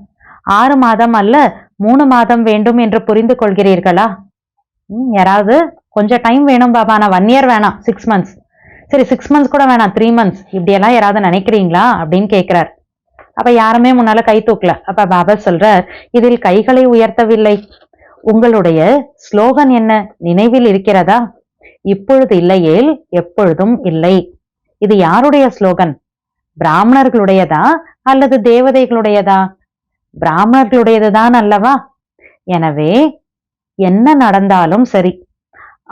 6 மாதம் அல்ல 3 மாதம் வேண்டும் என்று புரிந்து கொள்கிறீர்களா? யாராவது கொஞ்சம் டைம் வேணும் பாபா, நான் 1 year வேணாம், 6 months, சரி 6 months கூட வேணாம், 3 months, இப்படியெல்லாம் யாராவது நினைக்கிறீங்களா அப்படின்னு கேட்கிறார். அப்ப யாருமே முன்னால கை தூக்கல. அப்ப பாபா சொல்றார், இதில் கைகளை உயர்த்தவில்லை. உங்களுடைய ஸ்லோகன் என்ன நினைவில் இருக்கிறதா? இப்பொழுது இல்லையேல் எப்பொழுதும் இல்லை. இது யாருடைய ஸ்லோகன்? பிராமணர்களுடையதா அல்லது தேவதைகளுடையதா? பிராமணர்களுடையதுதான் அல்லவா? எனவே என்ன நடந்தாலும் சரி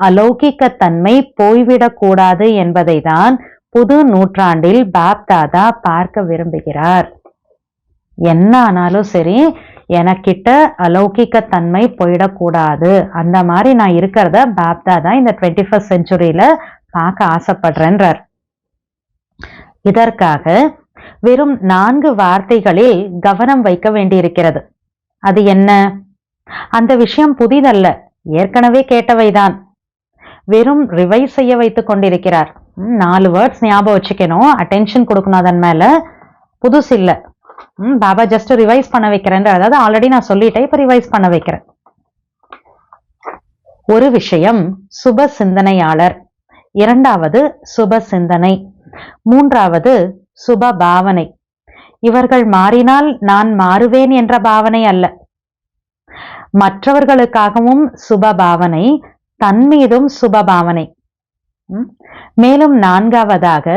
அலௌகிக்கத்தன்மை போய்விடக் கூடாது என்பதை தான் புது நூற்றாண்டில் பாப்தாதா பார்க்க விரும்புகிறார். என்ன ஆனாலும் சரி, எனக்கிட்ட அலௌகிக்கத்தன்மை போயிடக்கூடாது, அந்த மாதிரி நான் இருக்கிறத பாப்தாதா இந்த 21st செஞ்சுரியில பார்க்க ஆசைப்படுறேன்றார். இதற்காக வெறும் 4 வார்த்தைகளில் கவனம் வைக்க வேண்டியிருக்கிறது. அது என்ன? அந்த விஷயம் புதிதல்ல, ஏற்கனவே கேட்டவைதான். வெறும் ரிவைஸ் செய்ய வைத்துக் கொண்டிருக்கிறார். 4 வேர்ட்ஸ் ஞாபகம் வச்சுக்கணும், அட்டென்ஷன் கொடுக்கணும் அதன் மேல. புதுசு இல்ல, பாபா ஜஸ்ட் ரிவைஸ் பண்ண வைக்கிறேன். அதாவது ஆல்ரெடி நான் சொல்லிட்டேன், இப்ப ரிவைஸ் பண்ண வைக்கிறேன். ஒரு விஷயம் சுப சிந்தனையாளர், 2வது சுப சிந்தனை, 3வது சுப பாவனை. இவர்கள் மாறினால் நான் மாறுவேன் என்ற பாவனை அல்ல, மற்றவர்களுக்காகவும் சுப பாவனை, தன் மீதும் சுப பாவனை. மேலும் 4வதாக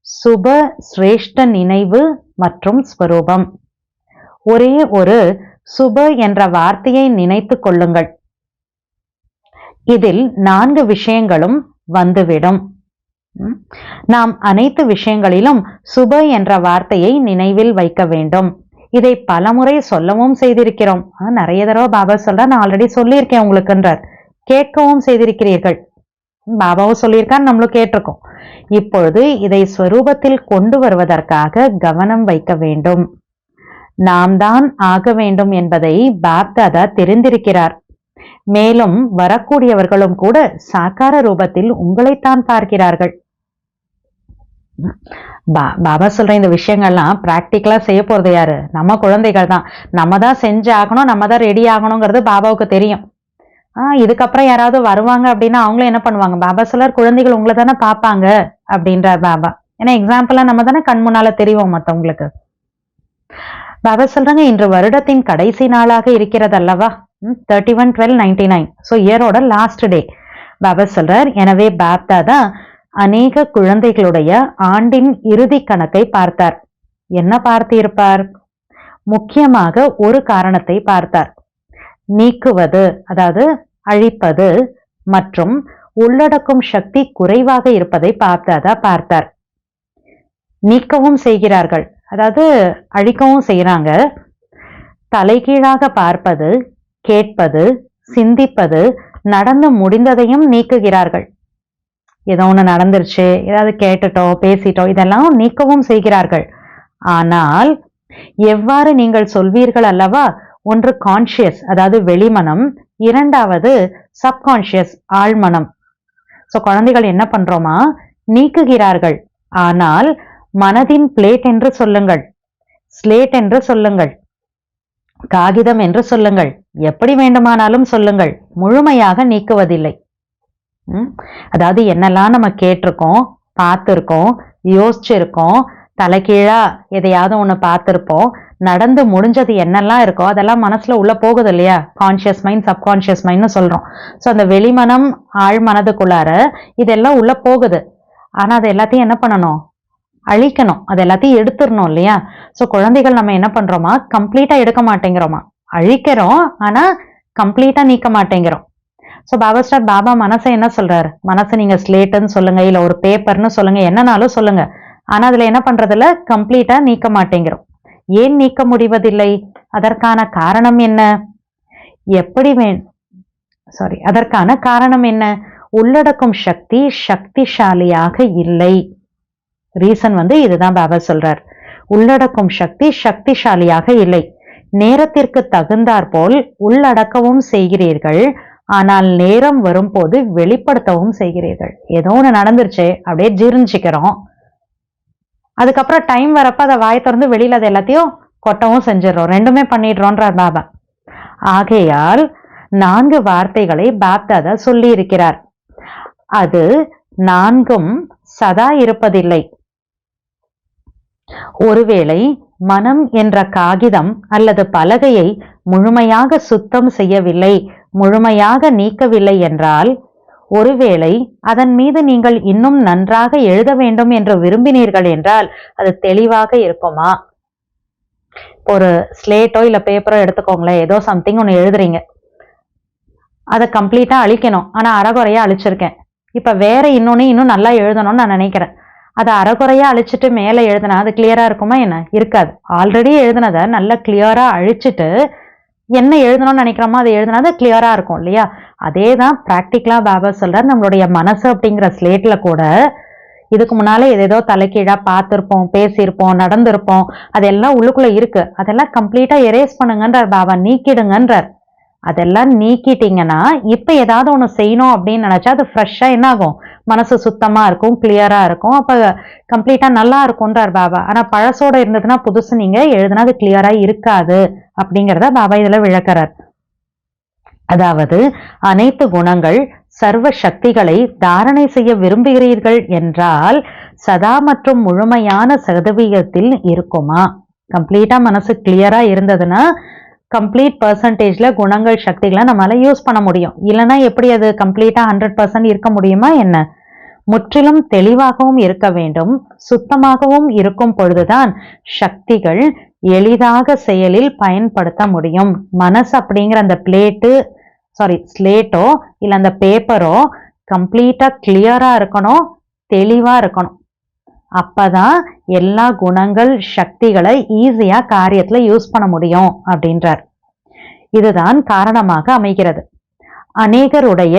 சுப சிரேஷ்ட நினைவு மற்றும் ஸ்வரூபம். ஒரே ஒரு சுப என்ற வார்த்தையை நினைத்து கொள்ளுங்கள், இதில் 4 விஷயங்களும் வந்துவிடும். நாம் அனைத்து விஷயங்களிலும் சுப என்ற வார்த்தையை நினைவில் வைக்க வேண்டும். இதை பலமுறை சொல்லவும் செய்திருக்கிறோம். நிறைய தடவை பாபா சொல்ற, நான் ஆல்ரெடி சொல்லியிருக்கேன் உங்களுக்குன்றார். கேட்கவும் செய்திருக்கிறீர்கள், பாபாவும் சொல்லியிருக்கார், நம்மளும் கேட்டிருக்கோம். இப்பொழுது இதை ஸ்வரூபத்தில் கொண்டு வருவதற்காக கவனம் வைக்க வேண்டும். நாம் தான் ஆக வேண்டும் என்பதை பாப்தாதா தெரிந்திருக்கிறார். மேலும் வரக்கூடியவர்களும் கூட சாக்கார ரூபத்தில் உங்களைத்தான் பார்க்கிறார்கள். பாபா சொல்ற இந்த விஷயங்கள்லாம் பிராக்டிக்கலா செய்ய போறது யாரு? நம்ம குழந்தைகள் தான். நம்ம தான் செஞ்சு ஆகணும், நம்ம தான் ரெடி ஆகணுங்கிறது பாபாவுக்கு தெரியும். இதுக்கப்புறம் யாராவது வருவாங்க அப்படின்னா அவங்களும் என்ன பண்ணுவாங்க? பாபா சொல்லார், குழந்தைகள் உங்களை தானே பார்ப்பாங்க அப்படின்றார் பாபா. ஏன்னா எக்ஸாம்பிளா நம்ம தானே கண் முன்னால தெரியும் மற்றவங்களுக்கு. பாபா சொல்றாங்க, இன்று வருடத்தின் கடைசி நாளாக இருக்கிறது அல்லவா, 31/12/99. ஸோ இயரோட லாஸ்ட் டே. பாபா சொல்றார், எனவே பாப்தாதா அநேக குழந்தைகளுடைய ஆண்டின் இறுதி கணக்கை பார்த்தார். என்ன பார்த்திருப்பார்? முக்கியமாக ஒரு காரணத்தை பார்த்தார். நீக்குவது, அதாவது அழிப்பது மற்றும் உள்ளடக்கும் சக்தி குறைவாக இருப்பதை பாப்தாதா பார்த்தார். நீக்கவும் செய்கிறார்கள், அதாவது அழிக்கவும் செய்யறாங்க. தலைகீழாக பார்ப்பது, கேட்பது, சிந்திப்பது, நடந்து முடிந்ததையும் நீக்குகிறார்கள். ஏதோ ஒண்ணு நடந்துருச்சு, ஏதாவது கேட்டுட்டோம், பேசிட்டோம், இதெல்லாம் நீக்கவும் செய்கிறார்கள். ஆனால் எவ்வாறு நீங்கள் சொல்வீர்கள் அல்லவா, ஒன்று கான்சியஸ், அதாவது வெளிமனம், 2வது சப்கான்சியஸ், ஆழ்மனம். சோ குழந்தைகள் என்ன பண்றோமா, நீக்குகிறார்கள். ஆனால் மனதின் பிளேட் என்று சொல்லுங்கள், ஸ்லேட் என்று சொல்லுங்கள், காகிதம் என்று சொல்லுங்கள், எப்படி வேண்டுமானாலும் சொல்லுங்கள், முழுமையாக நீக்குவதில்லை. அதாவது என்னெல்லாம் நம்ம கேட்டிருக்கோம், பார்த்திருக்கோம், யோசிச்சிருக்கோம், தலைகீழா எதையாவது ஒண்ணு பார்த்திருப்போம், நடந்து முடிஞ்சது என்னெல்லாம் இருக்கோ அதெல்லாம் மனசுல உள்ள போகுது இல்லையா, கான்சியஸ் மைண்ட், சப்கான்சியஸ் மைண்ட்னு சொல்றோம். ஸோ அந்த வெளிமனம் ஆழ் மனதுக்குள்ளார இதெல்லாம் உள்ள போகுது. ஆனா அது எல்லாத்தையும் என்ன பண்ணணும்? அழிக்கணும், அது எல்லாத்தையும் எடுத்துடணும் இல்லையா. ஸோ குழந்தைகள் நம்ம என்ன பண்றோமா, கம்ப்ளீட்டா எடுக்க மாட்டேங்கிறோமா, அழிக்கிறோம், ஆனா கம்ப்ளீட்டா நீக்க மாட்டேங்கிறோம். ஸோ பாபா மனசை என்ன சொல்றாரு, மனசை நீங்க ஸ்லேட்டுன்னு சொல்லுங்க, இல்ல ஒரு பேப்பர்னு சொல்லுங்க, என்னன்னாலும் சொல்லுங்க, ஆனா அதுல என்ன பண்றதுல கம்ப்ளீட்டா நீக்க மாட்டேங்கிறோம். ஏன் நீக்க முடிவதில்லை? அதற்கான காரணம் என்ன? அதற்கான காரணம் என்ன? உள்ளடக்கும் சக்தி சக்திசாலியாக இல்லை. ரீசன் இதுதான் பாபா சொல்றார். உள்ளடக்கும் சக்தி சக்திசாலியாக இல்லை. நேரத்திற்கு தகுந்தாற்போல் உள்ளடக்கவும் செய்கிறீர்கள், ஆனால் நேரம் வரும்போது வெளிப்படுத்தவும் செய்கிறீர்கள். ஏதோ ஒண்ணு நடந்துருச்சு, அப்படியே ஜீர்ணிச்சுக்கிறோம், அதுக்கப்புறம் டைம் வரப்ப அதை வாய் திறந்து வெளியில அதை எல்லாத்தையும் கொட்டவும் செஞ்சிடறோம், ரெண்டுமே பண்ணிடுறோன்றார் பாபா. ஆகையால் 4 வார்த்தைகளை பாப்தாதா சொல்லி இருக்கிறார். அது 4ம் சதா இருப்பதில்லை. ஒருவேளை மனம் என்ற காகிதம் அல்லது பலகையை முழுமையாக சுத்தம் செய்யவில்லை, முழுமையாக நீக்கவில்லை என்றால், ஒருவேளை அதன் மீது நீங்கள் இன்னும் நன்றாக எழுத வேண்டும் என்று விரும்பினீர்கள் என்றால் அது தெளிவாக இருக்குமா? ஒரு ஸ்லேட்டோ இல்ல பேப்பரோ எடுத்துக்கோங்களேன், ஏதோ சம்திங் ஒன்று எழுதுறீங்க, அதை கம்ப்ளீட்டா அழிக்கணும். ஆனா அறகுறையா அழிச்சிருக்கேன். இப்ப வேற இன்னும் நல்லா எழுதணும்னு நான் நினைக்கிறேன். அதை அறகுறையா அழிச்சிட்டு மேல எழுதுனா அது கிளியரா இருக்குமா என்ன? இருக்காது. ஆல்ரெடி எழுதுனதை நல்லா கிளியரா அழிச்சிட்டு என்ன எழுதணும்னு நினைக்கிறோமோ அதை எழுதுனா அது கிளியரா இருக்கும் இல்லையா? அதே தான் பிராக்டிக்கலா பாபா சொல்றார். நம்மளுடைய மனசு அப்படிங்கிற ஸ்லேட்ல கூட இதுக்கு முன்னால ஏதேதோ தலைக்கீழா பார்த்திருப்போம், பேசியிருப்போம், நடந்திருப்போம், அதெல்லாம் உள்ளுக்குள்ள இருக்கு. அதெல்லாம் கம்ப்ளீட்டா எரேஸ் பண்ணுங்கன்றார் பாபா, நீக்கிடுங்கன்றார். அதெல்லாம் நீக்கிட்டீங்கன்னா இப்ப ஏதாவது ஒண்ணு செய்யணும் அப்படின்னு நினைச்சா அது ஃப்ரெஷ்ஷா என்ன ஆகும்? மனசு சுத்தமா இருக்கும், கிளியரா இருக்கும். அப்ப கம்ப்ளீட்டா நல்லா இருக்கும்ன்றார் பாபா. ஆனா பழசோட இருந்ததுன்னா புதுசு நீங்க எழுதுனா அது கிளியரா இருக்காது அப்படிங்கிறத பாபா இதுல விளக்குறார். அதாவது அனைத்து குணங்கள் சர்வ சக்திகளை தாரணை செய்ய விரும்புகிறீர்கள் என்றால் சதா மற்றும் முழுமையான சதவீதத்தில் இருக்குமா? கம்ப்ளீட்டா மனசு கிளியரா இருந்ததுன்னா கம்ப்ளீட் பர்சன்டேஜ்ல குணங்கள் சக்திகளை நம்மளால யூஸ் பண்ண முடியும். இல்லைன்னா எப்படி அது கம்ப்ளீட்டா 100% இருக்க முடியுமா என்ன? முற்றிலும் தெளிவாகவும் இருக்க வேண்டும். சுத்தமாகவும் இருக்கும் பொழுதுதான் சக்திகள் எளிதாக செயலில் பயன்படுத்த முடியும். மனசு அப்படிங்கிற அந்த ஸ்லேட்டோ இல்ல அந்த பேப்பரோ கம்ப்ளீட்டா கிளியரா இருக்கணும், தெளிவா இருக்கணும். அப்பதான் எல்லா குணங்கள் சக்திகளை ஈஸியா காரியத்துல யூஸ் பண்ண முடியும் அப்படின்றார். இதுதான் காரணமாக அமைகிறது. அநேகருடைய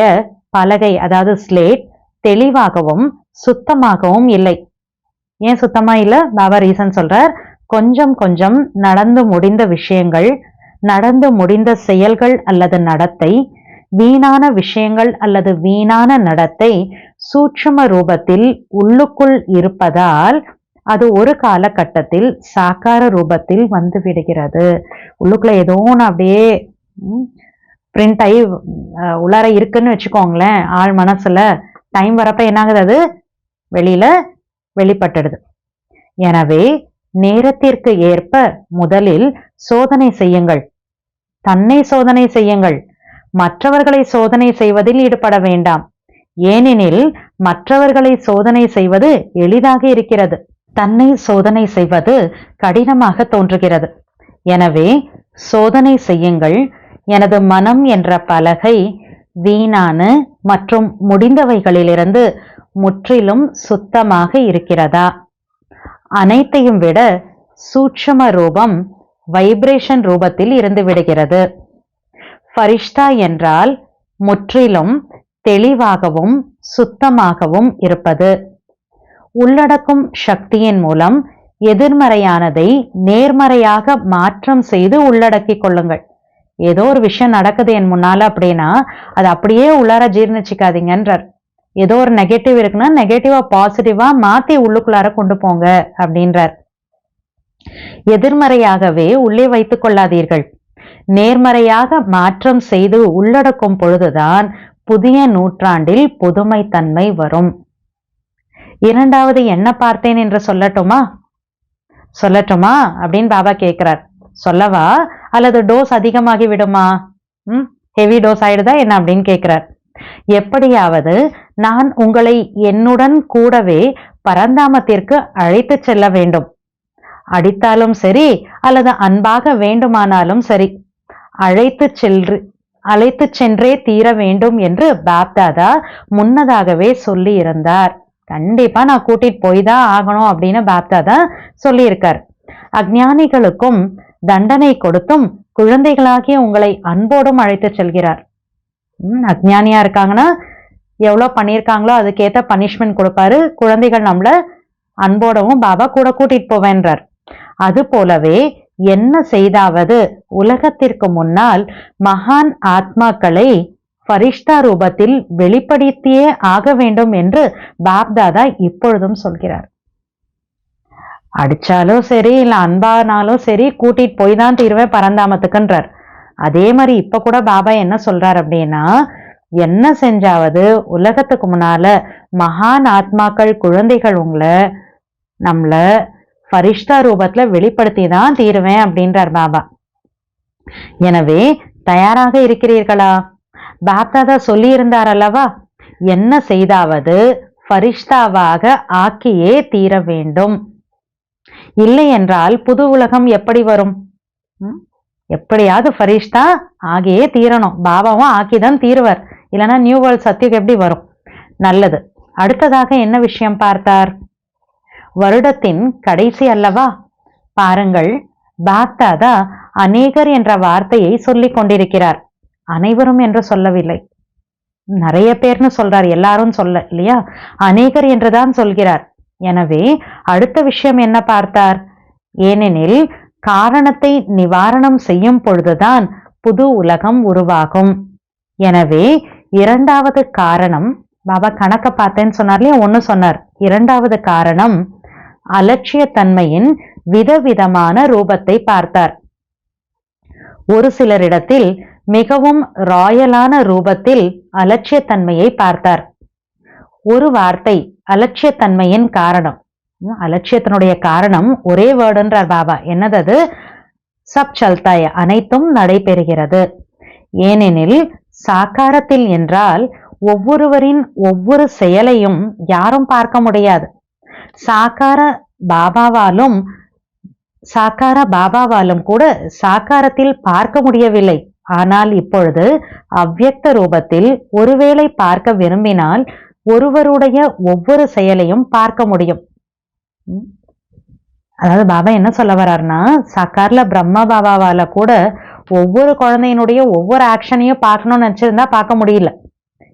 பலகை அதாவது ஸ்லேட் தெளிவாகவும் சுத்தமாகவும் இல்லை. ஏன் சுத்தமா இல்ல? பாபா ரீசன் சொல்றார். கொஞ்சம் கொஞ்சம் நடந்து முடிந்த விஷயங்கள், நடந்து முடிந்த செயல்கள் அல்லது நடத்தை, வீணான விஷயங்கள் அல்லது வீணான நடத்தை சூட்சும ரூபத்தில் உள்ளுக்குள் இருப்பதால் அது ஒரு காலகட்டத்தில் சாக்கார ரூபத்தில் வந்து விடுகிறது. உள்ளுக்குள்ள ஏதோ ஒன்று அப்படியே பிரிண்ட் ஆகி உள்ளார இருக்குன்னு வச்சுக்கோங்களேன். ஆள் மனசுல டைம் வரப்ப என்னாகுது? அது வெளியில வெளிப்பட்டுடுது. எனவே நேரத்திற்கு ஏற்ப முதலில் சோதனை செய்யுங்கள். தன்னை சோதனை செய்யுங்கள். மற்றவர்களை சோதனை செய்வதில் ஈடுபட வேண்டாம். ஏனெனில் மற்றவர்களை சோதனை செய்வது எளிதாக இருக்கிறது, தன்னை சோதனை செய்வது கடினமாக தோன்றுகிறது. எனவே சோதனை செய்யுங்கள். எனது மனம் என்ற பலகை வீணான மற்றும் முடிந்தவைகளிலிருந்து முற்றிலும் சுத்தமாக இருக்கிறதா? அனைத்தையும் விட சூட்சும ரூபம் வைப்ரேஷன் ரூபத்தில் இருந்து விடுகிறது. ஃபரிஷ்தா என்றால் முற்றிலும் தெளிவாகவும் சுத்தமாகவும் இருப்பது. உள்ளடக்கும் சக்தியின் மூலம் எதிர்மறையானதை நேர்மறையாக மாற்றம் செய்து உள்ளடக்கிக் கொள்ளுங்கள். ஏதோ ஒரு விஷயம் நடக்குது என் முன்னால அப்படின்னா அது அப்படியே உள்ளார ஜீர்ணிச்சிக்காதீங்கன்றார். ஏதோ ஒரு நெகட்டிவ் இருக்குன்னா நெகட்டிவா பாசிட்டிவா மாத்தி உள்ளுக்குள்ளார கொண்டு போங்க அப்படின்றார். எதிர்மறையாகவே உள்ளே வைத்துக் கொள்ளாதீர்கள். நேர்மறையாக மாற்றம் செய்து உள்ளடக்கும் பொழுதுதான் புதிய நூற்றாண்டில் புதுமைத்தன்மை வரும். இரண்டாவது என்ன பார்த்தேன் என்று சொல்லட்டுமா அப்படின்னு பாபா கேட்கிறார். சொல்லவா அல்லது டோஸ் அதிகமாகி விடுமா? ஹெவி டோஸ் ஆயிடுதா என்ன அப்படின்னு கேட்கிறார். எப்படியாவது நான் உங்களை என்னுடன் கூடவே பரந்தாமத்திற்கு அழைத்து செல்ல வேண்டும். அடித்தாலும் சரி அல்லது அன்பாக வேண்டுமானாலும் சரி அழைத்து சென்றே தீர வேண்டும் என்று பாப்தாதா முன்னதாகவே சொல்லி இருந்தார். கண்டிப்பா நான் கூட்டிட்டு போய் தான் ஆகணும் அப்படின்னு பாப்தாதா சொல்லி இருக்கார். அஞ்ஞானிகளுக்கும் தண்டனை கொடுத்தும் குழந்தைகளாகிய உங்களை அன்போடும் அழைத்து செல்கிறார். அஞ்ஞானியா இருக்காங்கன்னா எவ்வளவு பண்ணியிருக்காங்களோ அதுக்கேற்ற பனிஷ்மெண்ட் கொடுப்பாரு. குழந்தைகள் நம்மள அன்போடவும் பாபா கூட கூட்டிட்டு போவேன்றார். அது போலவே என்ன செய்தாவது உலகத்திற்கு முன்னால் மகான் ஆத்மாக்களை ஃபரிஷ்தா ரூபத்தில் வெளிப்படுத்தியே ஆக வேண்டும் என்று பாப்தாதா இப்பொழுதும் சொல்கிறார். அடிச்சாலும் சரி இல்ல அன்பானாலும் சரி கூட்டிட்டு போய் தான் தீர்வேன் பரந்தாமத்துக்குன்றார். அதே மாதிரி இப்ப கூட பாபா என்ன சொல்றார் அப்படின்னா என்ன செஞ்சாவது உலகத்துக்கு முன்னால மகான் ஆத்மாக்கள் குழந்தைகள் உங்களை நம்மள ஃபரிஷ்தா ரூபத்துல வெளிப்படுத்தி தான் தீருவேன் அப்படின்றார் பாபா. எனவே தயாராக இருக்கிறீர்களா? பாப்தாதா சொல்லி இருந்தார் அல்லவா, என்ன செய்தாவது ஃபரிஷ்தாவாக ஆக்கியே தீர வேண்டும். இல்லை என்றால் புது உலகம் எப்படி வரும்? எப்படியாவது ஃபரிஷ்தா ஆகியே தீரணும், பாபாவும் ஆக்கிதான் தீருவார், இல்லைன்னா நியூ வேர்ல்ட் சத்தியுகம் எப்படி வரும்? நல்லது. அடுத்ததாக என்ன விஷயம் பார்த்தார்? வருடத்தின் கடைசி அல்லவா? பாருங்கள், பாப்தாதா அநேகர் என்ற வார்த்தையை சொல்லிக் கொண்டிருக்கிறார். அனைவரும் என்று சொல்லவில்லை, நிறைய பேர்னு சொல்றார், எல்லாரும் சொல்ல இல்லையா, அநேகர் என்றுதான் சொல்கிறார். எனவே அடுத்த விஷயம் என்ன பார்த்தார்? ஏனெனில் காரணத்தை நிவாரணம் செய்யும் பொழுதுதான் புது உலகம் உருவாகும். எனவே இரண்டாவது காரணம், பாபா கணக்க பார்த்தேன்னு சொன்னார் இல்லையா, ஒன்னு சொன்னார். இரண்டாவது காரணம் அலட்சியத்தன்மையின் விதவிதமான ரூபத்தை பார்த்தார். ஒரு சிலரிடத்தில் மிகவும் ராயலான ரூபத்தில் அலட்சியத்தன்மையை பார்த்தார். ஒரு வார்த்தை அலட்சியத்தன்மையின் காரணம், அலட்சியத்தினுடைய காரணம் ஒரே வேர்டுன்றார் பாபா. என்னது? சப் சல்தாய, அனைத்தும் நடைபெறுகிறது. ஏனெனில் சாக்காரத்தில் என்றால் ஒவ்வொருவரின் ஒவ்வொரு செயலையும் யாரும் பார்க்க முடியாது. சாக்கார பாபாவாலும் கூட சாக்காரத்தில் பார்க்க முடியவில்லை. ஆனால் இப்பொழுது அவ்யக்த ரூபத்தில் ஒருவேளை பார்க்க விரும்பினால் ஒருவருடைய ஒவ்வொரு செயலையும் பார்க்க முடியும். அதாவது பாபா என்ன சொல்ல வர்றாருன்னா, சாக்கார்ல பிரம்மா பாபாவால கூட ஒவ்வொரு குழந்தையினுடைய ஒவ்வொரு ஆக்ஷனையும் பார்க்கணும்னு நினைச்சிருந்தா பார்க்க முடியல.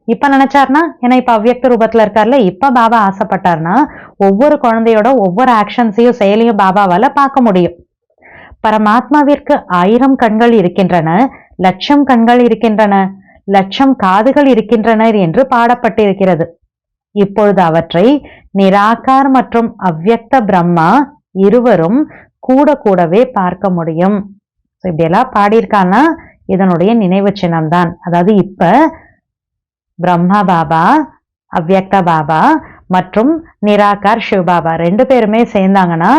இப்ப நினைச்சார்னா, ஏன்னா இப்ப அவ்யக்த ரூபத்துல இருக்கார்ல, இப்ப பாபா ஆசைப்பட்டார்னா ஒவ்வொரு குழந்தையோட ஒவ்வொரு ஆக்ஷன்ஸையும் செயலையும் பாபாவால பார்க்க முடியும். பரமாத்மாவிற்கு 1000 கண்கள் இருக்கின்றன, 1,00,000 கண்கள் இருக்கின்றன, 1,00,000 காதுகள் இருக்கின்றனர் என்று பாடப்பட்டிருக்கிறது. இப்பொழுது அவற்றை நிராகார் மற்றும் அவ்யக்த பிரம்மா இருவரும் கூடவே பார்க்க முடியும். இப்படியெல்லாம் பாடியிருக்காங்கன்னா இதனுடைய நினைவு சின்னம் தான். அதாவது இப்ப பிரம்மா பாபா, அவ்யக்த பாபா மற்றும் நிராகார் சிவ பாபா 2 பேருமே சேர்ந்தாங்கன்னா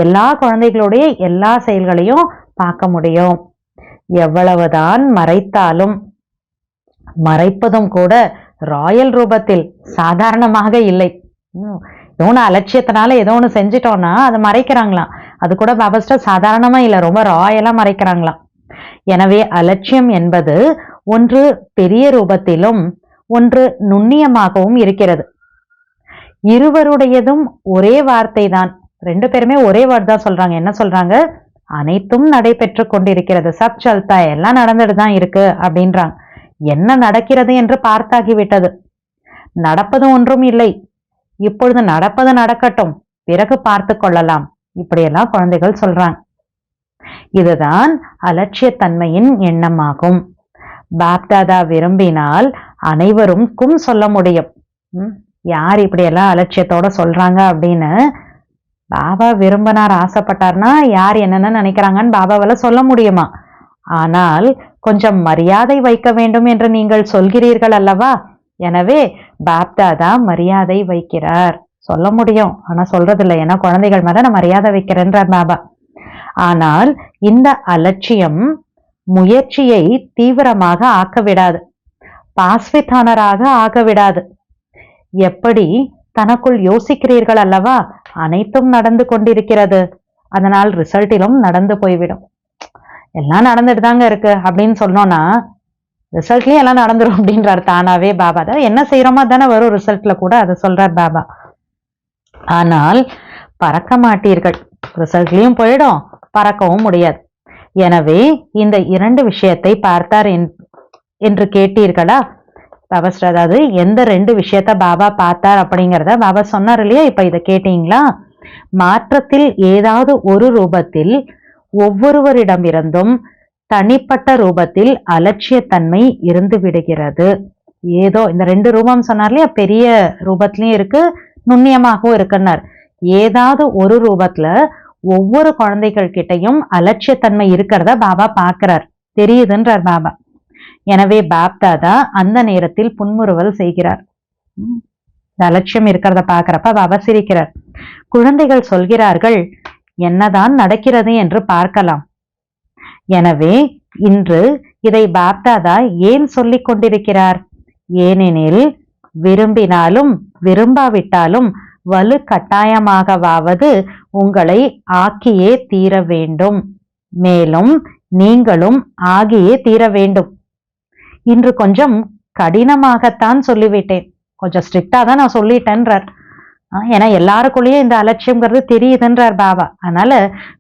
எல்லா குழந்தைகளுடைய எல்லா செயல்களையும் பார்க்க முடியும். எவ்வளவுதான் மறைத்தாலும், மறைப்பதும் கூட ராயல் ரூபத்தில், சாதாரணமாக இல்லை. ஏதோ ஒன்று அலட்சியத்தினால ஏதோ ஒன்று செஞ்சிட்டோம்னா அதை மறைக்கிறாங்களாம். அது கூட பாபாஸ்டா சாதாரணமா இல்லை, ரொம்ப ராயலா மறைக்கிறாங்களாம். எனவே அலட்சியம் என்பது ஒன்று பெரிய ரூபத்திலும் ஒன்று நுண்ணியமாகவும் இருக்கிறது. இருவருடையதும் ஒரே வார்த்தை தான். 2 பேருமே ஒரே வேர்ட் தான் சொல்றாங்க. என்ன சொல்றாங்க? அனைத்தும் நடைபெற்று கொண்டிருக்கிறது, சப் சல்தா, எல்லாம் நடந்துட்டு தான் இருக்கு அப்படின்றாங்க. என்ன நடக்கிறது என்று பார்த்தாகிவிட்டது. நடப்பது ஒன்றும் இல்லை, இப்பொழுது நடப்பது நடக்கட்டும், பிறகு பார்த்து கொள்ளலாம், இப்படியெல்லாம் குழந்தைகள் சொல்றாங்க. இதுதான் அலட்சியத்தன்மையின் எண்ணமாகும். பாப்தாதா விரும்பினால் அனைவருக்கும் சொல்ல முடியும். யார் இப்படியெல்லாம் அலட்சியத்தோட சொல்றாங்க அப்படின்னு பாபா விரும்பினார், ஆசைப்பட்டார்னா யார் என்னென்ன நினைக்கிறாங்கன்னு பாபாவால சொல்ல முடியுமா? ஆனால் கொஞ்சம் மரியாதை வைக்க வேண்டும் என்று நீங்கள் சொல்கிறீர்கள் அல்லவா? எனவே பாப்தாதா மரியாதை வைக்கிறார். சொல்ல முடியும், ஆனா சொல்றதில்லை. ஏன்னா குழந்தைகள் மேல நான் மரியாதை வைக்கிறேன்றார் பாபா. ஆனால் இந்த அலட்சியம் முயற்சியை தீவிரமாக ஆக்க விடாது, பாஸ்விதானராக ஆக விடாது. எப்படி தனக்குள் யோசிக்கிறீர்கள் அல்லவா, அனைத்தும் நடந்து கொண்டிருக்கிறது, அதனால் ரிசல்ட்டிலும் நடந்து போய்விடும். எல்லாம் நடந்துட்டு தாங்க இருக்கு அப்படின்னு சொன்னோம்னா ரிசல்ட்லயும் எல்லாம் நடந்துரும் அப்படின்றார் தானாவே பாபா. அதாவது என்ன செய்யறோமா தானே வரும் ரிசல்ட்ல கூட, அதை சொல்றார் பாபா. ஆனால் பறக்க மாட்டீர்கள், ரிசல்ட்லயும் போயிடும், பறக்கவும் முடியாது. எனவே இந்த 2 விஷயத்தை பார்த்தார் என்று கேட்டீர்களா? பாபா அதாவது எந்த 2 விஷயத்த பாபா பார்த்தார் அப்படிங்கிறத பாபா சொன்னார் இல்லையா? இப்ப இதை கேட்டீங்களா? மாற்றத்தில் ஏதாவது ஒரு ரூபத்தில் ஒவ்வொருவரிடமிருந்தும் தனிப்பட்ட ரூபத்தில் அலட்சியத்தன்மை இருந்து விடுகிறது. ஏதோ இந்த 2 ரூபம் சொன்னார் இல்லையா, பெரிய ரூபத்திலயும் இருக்கு, நுண்ணியமாகவும் இருக்குன்னார். ஏதாவது ஒரு ரூபத்துல ஒவ்வொரு குழந்தைகள் கிட்டையும் அலட்சியத்தன்மை இருக்கிறத பாபா பார்க்கிறார், தெரியுதுன்றார் பாபா. எனவே பாப்தாதா அந்த நேரத்தில் புன்முறுவல் செய்கிறார். அலட்சியம் இருக்கிறத பாக்குறப்ப பாபா சிரிக்கிறார். குழந்தைகள் சொல்கிறார்கள், என்னதான் நடக்கிறது என்று பார்க்கலாம். எனவே இன்று இதை பாப்தாதா ஏன் சொல்லிக் கொண்டிருக்கிறார்? ஏனெனில் விரும்பினாலும் விரும்பாவிட்டாலும் வலு கட்டாயமாகவாவது உங்களை ஆக்கியே தீர வேண்டும். மேலும் நீங்களும் ஆகியே தீர வேண்டும். இன்று கொஞ்சம் கடினமாகத்தான் சொல்லிவிட்டேன், கொஞ்சம் ஸ்ட்ரிக்டா தான் நான் சொல்லிட்டேன்றார். ஏன்னா எல்லாருக்குள்ளேயும் இந்த அலட்சியம்ங்கிறது தெரியுதுன்றார் பாபா. அதனால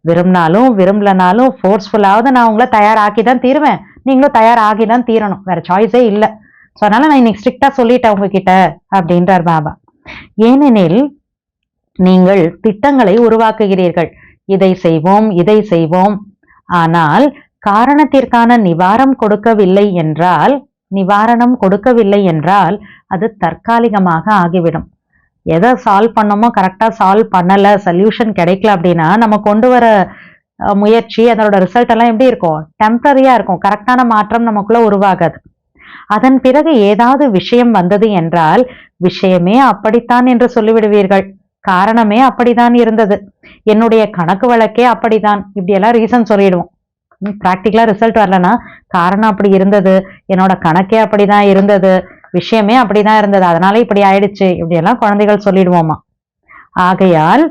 விரும்பினாலும் விரும்பலனாலும் ஃபோர்ஸ்ஃபுல்லாவது நான் உங்களை தயாராக்கி தான் தீருவேன், நீங்களும் தயாராகி தான் தீரணும், வேற சாய்ஸே இல்லை. ஸோ அதனால நான் இன்னைக்கு ஸ்ட்ரிக்டா சொல்லிட்டேன் உங்ககிட்ட அப்படின்றார் பாபா. ஏனெனில் நீங்கள் திட்டங்களை உருவாக்குகிறீர்கள், இதை செய்வோம் இதை செய்வோம். ஆனால் காரணத்திற்கான நிவாரணம் கொடுக்கவில்லை என்றால் அது தற்காலிகமாக ஆகிவிடும். எதை சால்வ் பண்ணமோ கரெக்டா சால்வ் பண்ணல, சொல்யூஷன் கிடைக்கல அப்படின்னா நம்ம கொண்டு வர முயற்சி அதோட ரிசல்ட் எல்லாம் எப்படி இருக்கும், டெம்பரரியா இருக்கும், கரெக்டான மாற்றம் நமக்குள்ள உருவாகாது. அதன் பிறகு ஏதாவது விஷயம் வந்தது என்றால் விஷயமே அப்படித்தான் என்று சொல்லிவிடுவீர்கள், காரணமே அப்படித்தான் இருந்தது, என்னுடைய கணக்கு வழக்கே அப்படித்தான், இப்படி எல்லாம் ரீசன் சொல்லிடுவோம். பிராக்டிக்கலா ரிசல்ட் வரலன்னா காரணம் அப்படி இருந்தது, என்னோட கணக்கே அப்படிதான் இருந்தது, விஷயமே அப்படிதான் இருந்தது, அதனால இப்படி ஆயிடுச்சு, இப்படி எல்லாம் குழந்தைகள் சொல்லிடுவோமா. ஆகையால்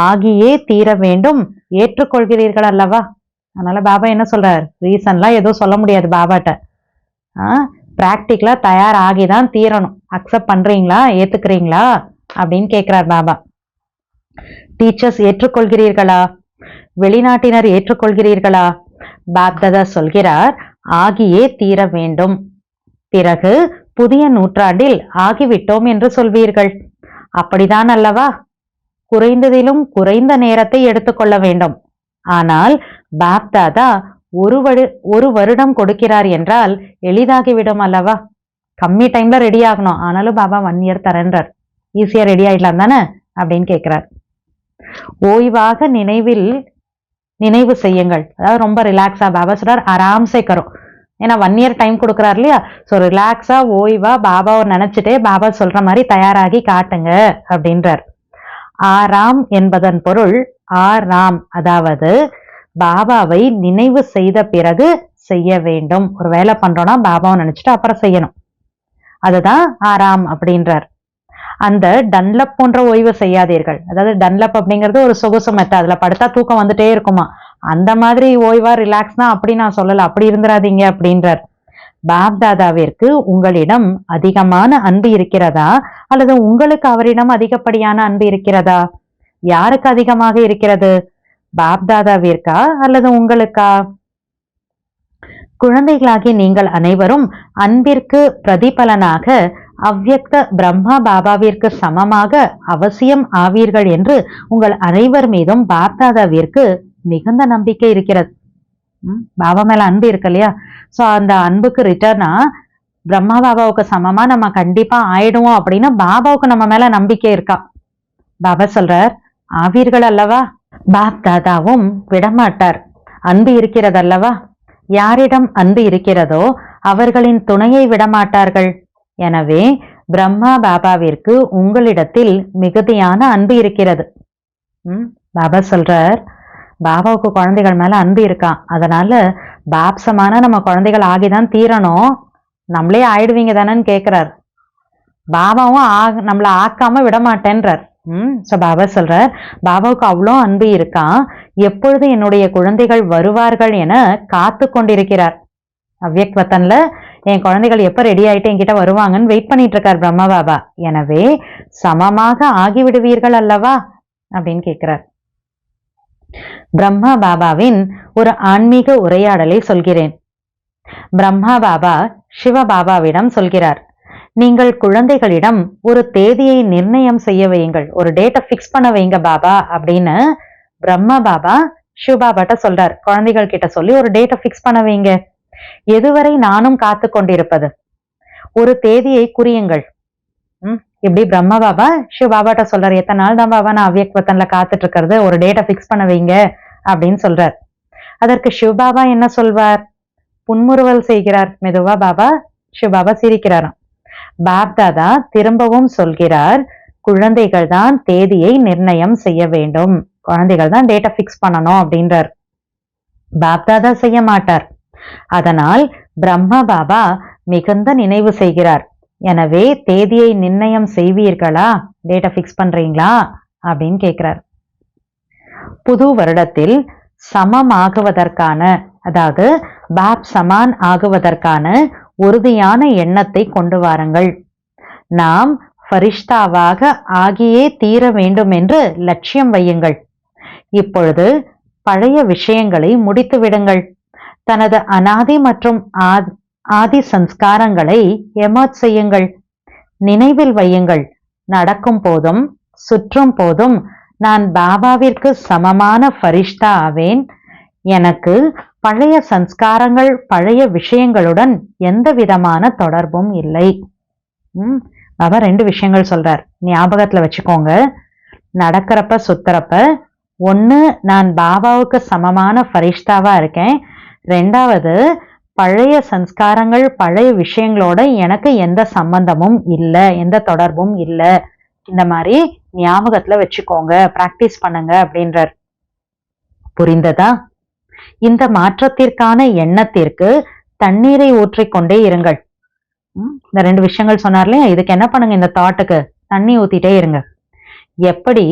ஆகியே தீர வேண்டும், ஏற்றுக்கொள்கிறீர்கள் அல்லவா. அதனால பாபா என்ன சொல்றார், ரீசன்லாம் எதுவும் சொல்ல முடியாது பாபாட்ட. பிராக்டிக்கலா தயாராகிதான் தீரணும், அக்செப்ட் பண்றீங்களா, ஏத்துக்கிறீங்களா அப்படின்னு கேட்கிறார் பாபா. டீச்சர்ஸ் ஏற்றுக்கொள்கிறீர்களா, வெளிநாட்டினர் ஏற்றுக்கொள்கிறீர்களா. பாப்தாதா சொல்கிறார், ஆகியே தீர வேண்டும். பிறகு புதிய நூற்றாண்டில் ஆகிவிட்டோம் என்று சொல்வீர்கள், அப்படிதான் அல்லவா. குறைந்ததிலும் குறைந்த நேரத்தை எடுத்துக்கொள்ள வேண்டும். ஆனால் பாப்தாதா ஒரு வருடம் கொடுக்கிறார் என்றால் எளிதாகிவிடும் அல்லவா. கம்மி டைம்ல ரெடி ஆகணும், ஆனாலும் பாபா 1 year தரேன்றார், ஈஸியா ரெடி ஆயிடலாம் தானே அப்படின்னு கேட்கிறார். ஓய்வாக நினைவு செய்யுங்கள், அதாவது ரொம்ப ரிலாக்ஸா, பாபா சொல்றார் ஆராம்சே கரும், ஏன்னா 1 year டைம் கொடுக்குறாரு இல்லையா. ஸோ ரிலாக்ஸா ஓய்வா பாபாவை நினைச்சிட்டே பாபா சொல்ற மாதிரி தயாராகி காட்டுங்க அப்படின்றார். ஆராம் என்பதன் பொருள் ஆராம், அதாவது பாபாவை நினைவு செய்த பிறகு செய்ய வேண்டும். ஒரு வேலை பண்றோம்னா பாபாவை நினைச்சிட்டு அப்புறம் செய்யணும், அதுதான் ஆராம் அப்படின்றார். அந்த டன்லப் போன்ற ஓய்வு செய்யாதீர்கள், அதாவது டன்லப் அப்படிங்கிறது ஒரு சொகுசு மெத்த, அதுல படுத்தா தூக்கம் வந்துட்டே இருக்குமா, அந்த மாதிரி ஓய்வா ரிலாக்ஸ் தான் அப்படி நான் சொல்லல, அப்படி இருந்துராதீங்க அப்படின்றார். பாப்தாதாவிற்கு உங்களிடம் அதிகமான அன்பு இருக்கிறதா, அல்லது உங்களுக்கு அவரிடம் அதிகப்படியான அன்பு இருக்கிறதா. யாருக்கு அதிகமாக இருக்கிறது, பாப்தாதாவிற்கா அல்லது உங்களுக்கா. குழந்தைகளாகி நீங்கள் அனைவரும் அன்பிற்கு பிரதிபலனாக அவ்யக்த பிரம்மா பாபாவிற்கு சமமாக அவசியம் ஆவீர்கள் என்று உங்கள் அனைவர் மீதும் பாப்தாதாவிற்கு மிகுந்த நம்பிக்கை இருக்கிறது. பாபா மேல அன்பு இருக்கு இல்லையா. சோ அந்த அன்புக்கு ரிட்டர்னா பிரம்மா பாபாவுக்கு சமமா நம்ம கண்டிப்பா ஆயிடுவோம் அப்படின்னு பாபாவுக்கு நம்ம மேல நம்பிக்கை இருக்கா. பாபா சொல்றார், ஆவீர்கள் அல்லவா. பாப்தாதாவும் விடமாட்டார், அன்பு இருக்கிறது அல்லவா. யாரிடம் அன்பு இருக்கிறதோ அவர்களின் துணையை விடமாட்டார்கள். எனவே பிரம்மா பாபாவிற்கு உங்களிடத்தில் மிகுதியான அன்பு இருக்கிறது. பாபா சொல்றார், பாபாவுக்கு குழந்தைகள் மேல அன்பு இருக்கான், அதனால பாப்சமான நம்ம குழந்தைகள் ஆகிதான் தீரணும், நம்மளே ஆயிடுவீங்க தானேன்னு கேட்கிறார். பாபாவும் நம்மள ஆக்காம விடமாட்டேன்றார். சோ பாபா சொல்றார், பாபாவுக்கு அவ்வளோ அன்பு இருக்கான், எப்பொழுது என்னுடைய குழந்தைகள் வருவார்கள் என காத்து கொண்டிருக்கிறார். அவ்யக்வத்தன்ல என் குழந்தைகள் எப்ப ரெடி ஆயிட்டு என்கிட்ட வருவாங்கன்னு வெயிட் பண்ணிட்டு இருக்கார் பிரம்மா பாபா. எனவே சமமாக ஆகிவிடுவீர்கள் அல்லவா அப்படின்னு கேட்கிறார். பிரம்மா பாபாவின் ஒரு ஆன்மீக உரையாடலை சொல்கிறேன். பிரம்மா பாபா சிவ பாபாவிடம் சொல்கிறார், நீங்கள் குழந்தைகளிடம் ஒரு தேதியை நிர்ணயம் செய்ய வையுங்கள், ஒரு டேட்டை பிக்ஸ் பண்ண வைங்க பாபா அப்படின்னு பிரம்மா பாபா சிவபாபாட்ட சொல்றார். குழந்தைகள் கிட்ட சொல்லி ஒரு டேட்டை பிக்ஸ் பண்ண வைங்க. எதுவரை நானும் காத்து கொண்டிருப்பது, ஒரு தேதியை குறியுங்கள். இப்படி பிரம்மா பாபா சிவபாபாட்ட சொல்றாரு, எத்தனை நாள் தான் பாபா நான் அவ்யக்வத்தன்ல காத்துட்டு இருக்கிறது, ஒரு டேட்டை பிக்ஸ் பண்ண வைங்க அப்படின்னு சொல்றார். அதற்கு சிவபாபா என்ன சொல்வார், புன்முறுவல் செய்கிறார். மெதுவா பாபா சிவபாபா சிரிக்கிறாராம். பாப்தாதா திரும்பவும் சொல்கிறார், குழந்தைகள் தான் தேதியை நிர்ணயம் செய்ய வேண்டும், குழந்தைகள் தான் டேட்டா பிக்ஸ் பண்ணணும் அப்படின்றார். பாப்தாதா செய்ய மாட்டார். அதனால் பிரம்மா பாபா மிகுந்த நினைவு செய்கிறார். எனவே தேதியை நிர்ணயம் செய்வீர்களா, டேட்டா பிக்ஸ் பண்றீங்களா அப்படின்னு கேட்கிறார். புது வருடத்தில் சமமாகுவதற்கான அதாவது பாப் சமான் ஆகுவதற்கான உறுதியான எண்ணத்தை கொண்டு வாருங்கள். நாம் ஃபரிஷ்தாவாக ஆகியே தீர வேண்டும் என்று லட்சியம் வையுங்கள். இப்பொழுது பழைய விஷயங்களை முடித்து விடுங்கள். தனது அனாதி மற்றும் ஆதி சம்ஸ்காரங்களை எமர்ஜ் செய்யுங்கள். நினைவில் வையுங்கள், நடக்கும் போதும் சுற்றும் போதும் நான் பாபாவிற்கு சமமான ஃபரிஷ்தா ஆவேன். எனக்கு பழைய சம்ஸ்காரங்கள் பழைய விஷயங்களுடன் எந்த விதமான தொடர்பும் இல்லை. பாபா 2 விஷயங்கள் சொல்றார், ஞாபகத்துல வச்சுக்கோங்க. நடக்கிறப்ப சுத்துறப்ப ஒண்ணு நான் பாபாவுக்கு சமமான ஃபரிஷ்தாவா இருக்கேன், 2வது பழைய சம்ஸ்காரங்கள் பழைய விஷயங்களோட எனக்கு எந்த சம்பந்தமும் இல்லை, எந்த தொடர்பும் இல்லை. இந்த மாதிரி ஞாபகத்துல வச்சுக்கோங்க, பிராக்டிஸ் பண்ணுங்க அப்படின்றார். புரிந்ததா? இந்த மாற்றத்திற்கான எண்ணத்திற்கு தண்ணீரை ஊற்றிக்கொண்டே இருங்கள். இந்த 2 விஷயங்கள் சொன்னார்லையா, இதுக்கு என்ன பண்ணுங்க, இந்த தாட்டுக்கு தண்ணி ஊத்திட்டே இருங்க. எப்படி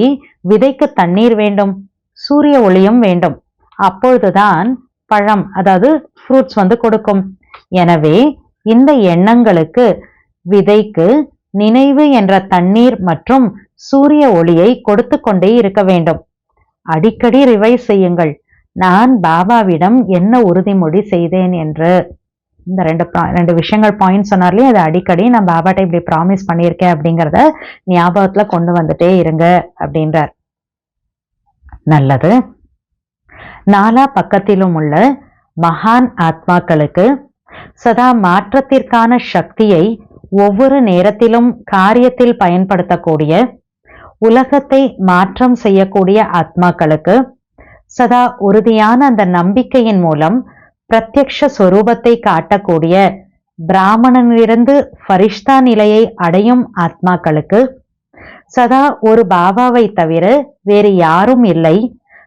விதைக்கு தண்ணீர் வேண்டும், சூரிய ஒளியும் வேண்டும், அப்பொழுதுதான் பழம் அதாவது ஃப்ரூட்ஸ் கொடுக்கும். எனவே இந்த எண்ணங்களுக்கு விதைக்கு நினைவு என்ற தண்ணீர் மற்றும் சூரிய ஒளியை கொடுத்து கொண்டே இருக்க வேண்டும். அடிக்கடி ரிவைஸ் செய்யுங்கள், நான் பாபாவிடம் என்ன உறுதிமொழி செய்தேன் என்று. இந்த 2 விஷயங்கள் பாயிண்ட் சொன்னார்லயே, அதை அடிக்கடி நான் பாபாட்ட இப்படி ப்ராமிஸ் பண்ணியிருக்கேன் அப்படிங்கிறத ஞாபகத்துல கொண்டு வந்துட்டே இருங்க அப்படின்றார். நல்லது. 4 பக்கத்திலும் உள்ள மகான் ஆத்மாக்களுக்கு சதா மாற்றத்திற்கான சக்தியை ஒவ்வொரு நேரத்திலும் காரியத்தில் பயன்படுத்தக்கூடிய, உலகத்தை மாற்றம் செய்யக்கூடிய ஆத்மாக்களுக்கு சதா உறுதியான அந்த நம்பிக்கையின் மூலம் பிரத்யக்ஷ சொரூபத்தை காட்டக்கூடிய பிராமணனிலிருந்து ஃபரிஷ்தா நிலையை அடையும் ஆத்மாக்களுக்கு சதா ஒரு பாபாவை தவிர வேறு யாரும் இல்லை,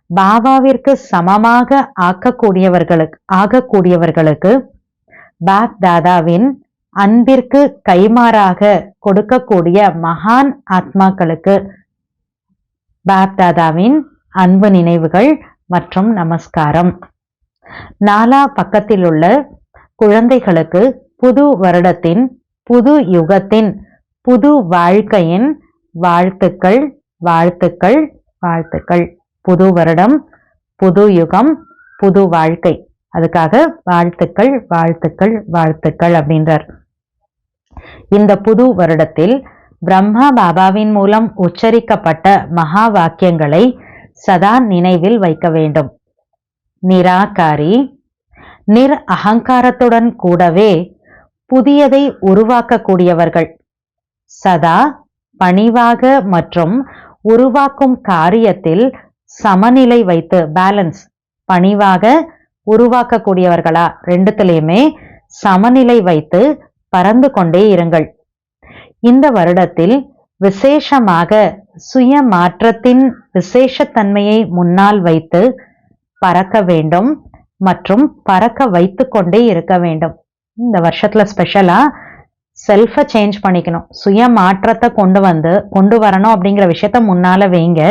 பாபாவிற்கு சமமாக ஆகக்கூடியவர்களுக்கு பாப் தாதாவின் அன்பிற்கு கைமாறாக கொடுக்கக்கூடிய மகான் ஆத்மாக்களுக்கு பாப் தாதாவின் அன்பு நினைவுகள் மற்றும் நமஸ்காரம். 4 பக்கத்தில் உள்ள குழந்தைகளுக்கு புது வருடத்தின், புது யுகத்தின், புது வாழ்க்கையின் வாழ்த்துக்கள், வாழ்த்துக்கள், வாழ்த்துக்கள். புது வருடம், புது யுகம், புது வாழ்க்கை, அதுக்காக வாழ்த்துக்கள், வாழ்த்துக்கள், வாழ்த்துக்கள் அப்படின்றார். இந்த புது வருடத்தில் பிரம்மா பாபாவின் மூலம் உச்சரிக்கப்பட்ட மகா வாக்கியங்களை சதா நினைவில் வைக்க வேண்டும். நிராகாரி, அகங்காரத்துடன் கூடவே புதியதை உருவாக்கக்கூடியவர்கள், சதா பணிவாக மற்றும் உருவாக்கும் காரியத்தில் சமநிலை வைத்து, பேலன்ஸ், பணிவாக உருவாக்கக்கூடியவர்களா 2த்திலையுமே சமநிலை வைத்து பறந்து கொண்டே இருங்கள். இந்த வருடத்தில் விசேஷமாக சுய மாற்றத்தின் விசேஷத்தன்மையை முன்னால் வைத்து பறக்க வேண்டும் மற்றும் பறக்க வைத்து கொண்டே இருக்க வேண்டும். இந்த வருஷத்துல ஸ்பெஷலா செல்ஃபை சேஞ்ச் பண்ணிக்கணும், சுய மாற்றத்தை கொண்டு வரணும் அப்படிங்கிற விஷயத்த முன்னால வைங்க.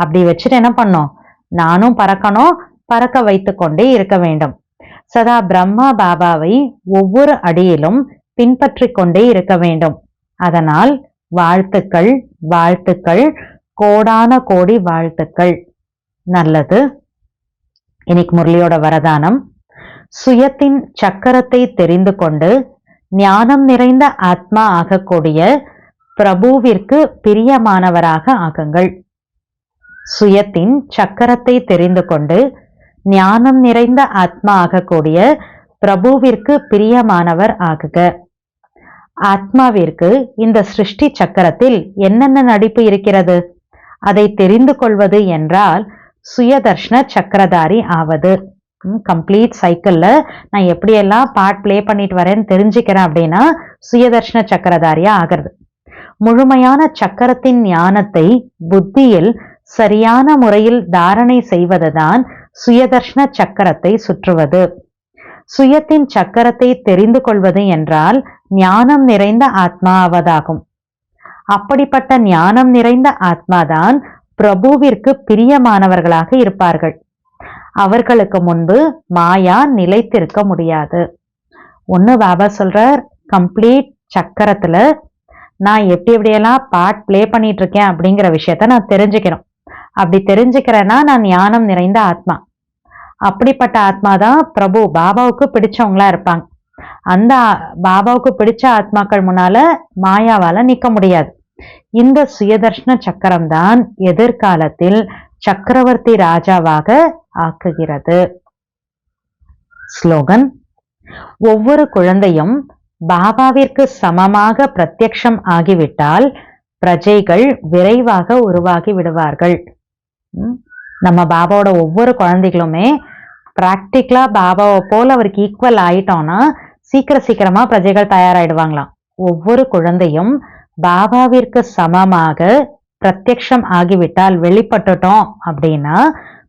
அப்படி வச்சுட்டு என்ன பண்ணோம், நானும் பறக்கணும், பறக்க வைத்து கொண்டே இருக்க வேண்டும். சதா பிரம்மா பாபாவை ஒவ்வொரு அடியிலும் பின்பற்றி கொண்டே இருக்க வேண்டும். அதனால் வாழ்த்துக்கள், வாழ்த்துக்கள், கோடான கோடி வாழ்த்துக்கள். நல்லது. இன்னைக்கு முரளியோட வரதானம், சுயத்தின் சக்கரத்தை தெரிந்து கொண்டு ஞானம் நிறைந்த ஆத்மா ஆகக்கூடிய பிரபுவிற்கு பிரியமானவராக ஆகுங்கள். சுயத்தின் சக்கரத்தை தெரிந்து கொண்டு ஞானம் நிறைந்த ஆத்மா ஆகக்கூடிய பிரபுவிற்கு பிரியமானவர் ஆகுக. ஆத்மாவிற்கு இந்த சிருஷ்டி சக்கரத்தில் என்னென்ன நடிப்பு இருக்கிறது, அதை தெரிந்து கொள்வது என்றால் சுயதர்ஷன சக்கரதாரி ஆவது. கம்ப்ளீட் சைக்கிள்ல நான் எப்படியெல்லாம் பார்ட் பிளே பண்ணிட்டு வரேன்னு தெரிஞ்சுக்கிறேன் அப்படின்னா சுயதர்ஷன சக்கரதாரியா ஆகிறது. முழுமையான சக்கரத்தின் ஞானத்தை புத்தியில் சரியான முறையில் தாரணை செய்வதுதான் சுயதர்ஷன சக்கரத்தை சுற்றுவது. சுயத்தின் சக்கரத்தை தெரிந்து கொள்வது என்றால் ஞானம் நிறைந்த ஆத்மா ஆவதாகும். அப்படிப்பட்ட ஞானம் நிறைந்த ஆத்மாதான் பிரபுவிற்கு பிரியமானவர்களாக இருப்பார்கள். அவர்களுக்கு முன்பு மாயா நிலைத்திருக்க முடியாது. ஒண்ணு பாபா சொல்றார், கம்ப்ளீட் சக்கரத்துல நான் எப்படியெல்லாம் பார்ட் பிளே பண்ணிட்டு இருக்கேன் அப்படிங்கிற விஷயத்த நான் தெரிஞ்சுக்கணும். அப்படி தெரிஞ்சுக்கிறேன்னா நான் ஞானம் நிறைந்த ஆத்மா. அப்படிப்பட்ட ஆத்மா தான் பிரபு பாபாவுக்கு பிடிச்சவங்களா இருப்பாங்க. அந்த பாபாவுக்கு பிடிச்ச ஆத்மாக்கள் முன்னால மாயாவால நிக்க முடியாது. இந்த சுயதர்ஷன சக்கரம் தான் எதிர்காலத்தில் சக்கரவர்த்தி ராஜாவாக ஆக்குகிறது. ஸ்லோகன்: ஒவ்வொரு குழந்தையும் பாபாவிற்கு சமமாக பிரத்யக்ஷம் ஆகிவிட்டால் பிரஜைகள் விரைவாக உருவாகி விடுவார்கள். நம்ம பாபாவோட ஒவ்வொரு குழந்தைகளுமே பிராக்டிக்கலா பாபாவை போல அவருக்கு ஈக்குவல் ஆயிட்டோம்னா சீக்கிரமா பிரஜைகள் தயாராயிடுவாங்களாம். ஒவ்வொரு குழந்தையும் பாபாவிற்கு சமமாக பிரத்யக்ஷம் ஆகிவிட்டால், வெளிப்பட்டுட்டோம் அப்படின்னா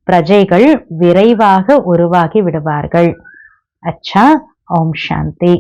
பிரஜைகள் விரைவாக உருவாகி விடுவார்கள். அச்சா, ஓம் சாந்தி.